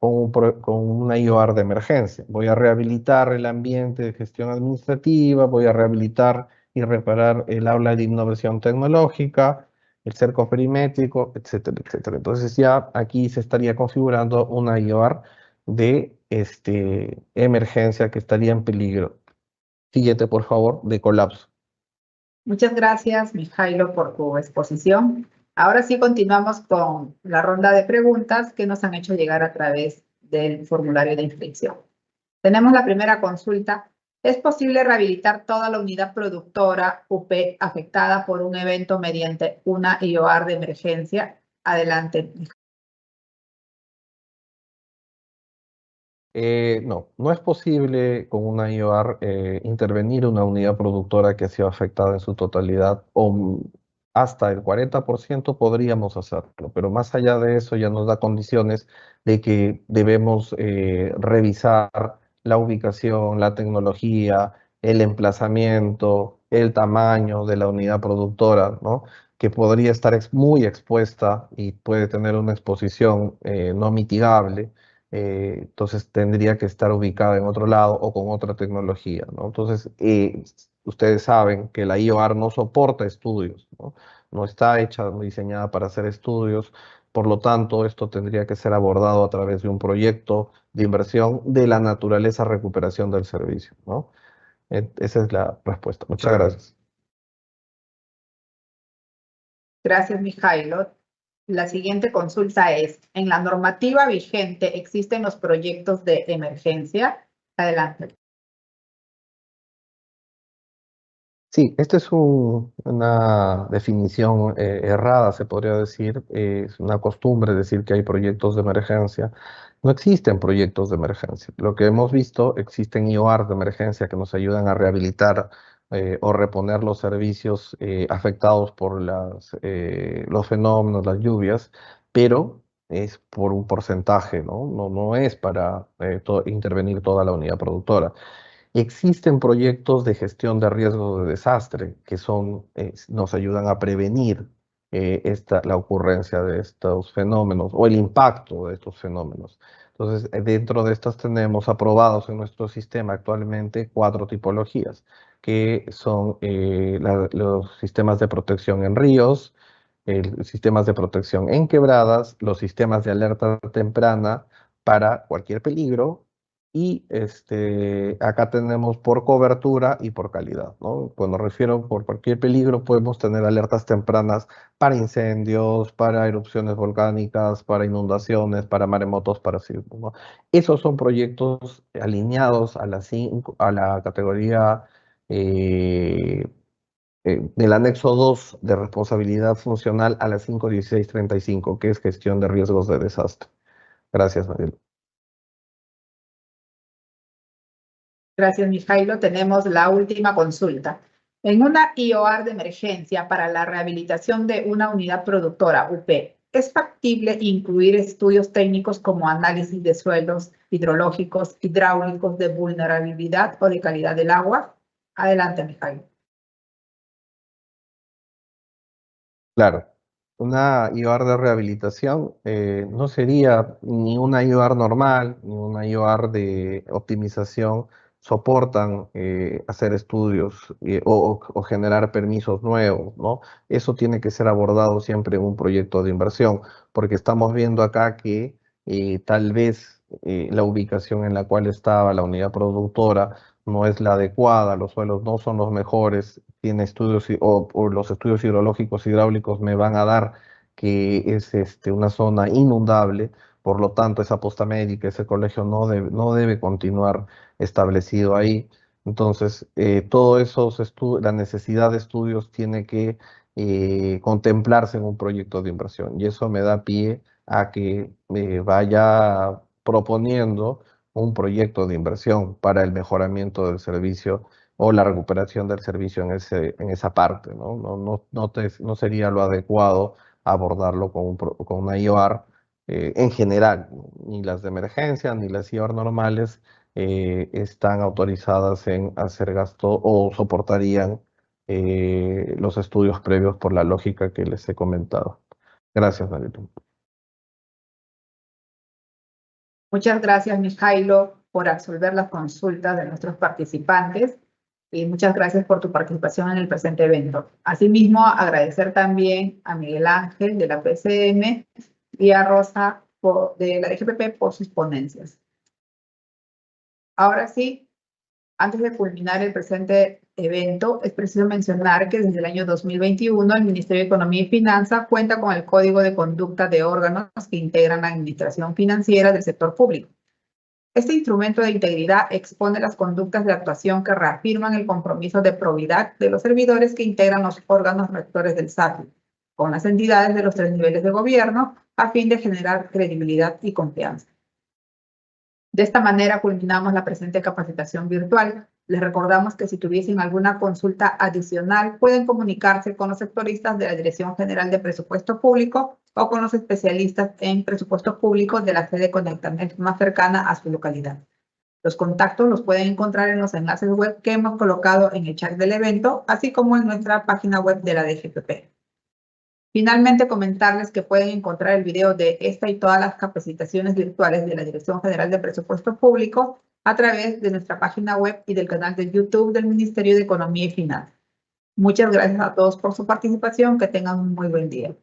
con una IOR de emergencia. Voy a rehabilitar el ambiente de gestión administrativa, voy a rehabilitar y reparar el aula de innovación tecnológica, el cerco perimétrico, etcétera, etcétera. Entonces ya aquí se estaría configurando una IOR de emergencia que estaría en peligro. Siguiente, por favor, de colapso. Muchas gracias, Mijailo, por tu exposición. Ahora sí continuamos con la ronda de preguntas que nos han hecho llegar a través del formulario de inscripción. Tenemos la primera consulta. ¿Es posible rehabilitar toda la unidad productora UP afectada por un evento mediante una IOR de emergencia? Adelante. No es posible con una IOR intervenir una unidad productora que ha sido afectada en su totalidad, o hasta el 40% podríamos hacerlo, pero más allá de eso ya nos da condiciones de que debemos revisar la ubicación, la tecnología, el emplazamiento, el tamaño de la unidad productora, ¿no? Que podría estar muy expuesta y puede tener una exposición no mitigable. Entonces tendría que estar ubicada en otro lado o con otra tecnología, ¿no? Entonces, ustedes saben que la IOR no soporta estudios, ¿no? No está hecha, diseñada para hacer estudios, por lo tanto, esto tendría que ser abordado a través de un proyecto de inversión de la naturaleza recuperación del servicio, ¿no? Esa es la respuesta. Muchas gracias. Gracias, Mijailo. La siguiente consulta es, ¿en la normativa vigente existen los proyectos de emergencia? Adelante. Sí, esta es una definición errada, se podría decir. Es una costumbre decir que hay proyectos de emergencia. No existen proyectos de emergencia. Lo que hemos visto, existen IOR de emergencia que nos ayudan a rehabilitar o reponer los servicios afectados por los fenómenos, las lluvias, pero es por un porcentaje, ¿no? No es para intervenir toda la unidad productora. Existen proyectos de gestión de riesgos de desastre que nos ayudan a prevenir la ocurrencia de estos fenómenos o el impacto de estos fenómenos. Entonces, dentro de estas tenemos aprobados en nuestro sistema actualmente 4 tipologías, que son los sistemas de protección en ríos, sistemas de protección en quebradas, los sistemas de alerta temprana para cualquier peligro y acá tenemos por cobertura y por calidad, ¿no? Cuando refiero por cualquier peligro, podemos tener alertas tempranas para incendios, para erupciones volcánicas, para inundaciones, para maremotos, para sismos, ¿no? Esos son proyectos alineados a la categoría del anexo 2 de responsabilidad funcional a la 5.16.35, que es gestión de riesgos de desastre. Gracias, Mariel. Gracias, Mijailo. Tenemos la última consulta. En una IOR de emergencia para la rehabilitación de una unidad productora, UP, ¿es factible incluir estudios técnicos como análisis de suelos hidrológicos, hidráulicos, de vulnerabilidad o de calidad del agua? Adelante, Mijailo. Claro, una IOR de rehabilitación no sería ni una IOR normal, ni una IOR de optimización, soportan hacer estudios o generar permisos nuevos, ¿no? Eso tiene que ser abordado siempre en un proyecto de inversión, porque estamos viendo acá que tal vez la ubicación en la cual estaba la unidad productora no es la adecuada, los suelos no son los mejores, tiene estudios o los estudios hidrológicos hidráulicos me van a dar que es una zona inundable, por lo tanto esa posta médica, ese colegio no debe continuar establecido ahí. Entonces, todo esos la necesidad de estudios tiene que contemplarse en un proyecto de inversión y eso me da pie a que vaya proponiendo un proyecto de inversión para el mejoramiento del servicio o la recuperación del servicio en esa parte, ¿no? No sería lo adecuado abordarlo con una IOR en general, ¿no? Ni las de emergencia ni las IOR normales están autorizadas en hacer gasto o soportarían los estudios previos por la lógica que les he comentado. Gracias, Marilu. Muchas gracias, Mijailo, por absolver las consultas de nuestros participantes y muchas gracias por tu participación en el presente evento. Asimismo, agradecer también a Miguel Ángel de la PCM y a Rosa de la DGPP por sus ponencias. Ahora sí, antes de culminar el presente evento, es preciso mencionar que desde el año 2021 el Ministerio de Economía y Finanzas cuenta con el Código de Conducta de órganos que integran la administración financiera del sector público. Este instrumento de integridad expone las conductas de actuación que reafirman el compromiso de probidad de los servidores que integran los órganos rectores del SAFI con las entidades de los 3 niveles de gobierno a fin de generar credibilidad y confianza. De esta manera culminamos la presente capacitación virtual. Les recordamos que si tuviesen alguna consulta adicional, pueden comunicarse con los sectoristas de la Dirección General de Presupuesto Público o con los especialistas en presupuestos públicos de la sede Conectanet más cercana a su localidad. Los contactos los pueden encontrar en los enlaces web que hemos colocado en el chat del evento, así como en nuestra página web de la DGPP. Finalmente, comentarles que pueden encontrar el video de esta y todas las capacitaciones virtuales de la Dirección General de Presupuesto Público a través de nuestra página web y del canal de YouTube del Ministerio de Economía y Finanzas. Muchas gracias a todos por su participación. Que tengan un muy buen día.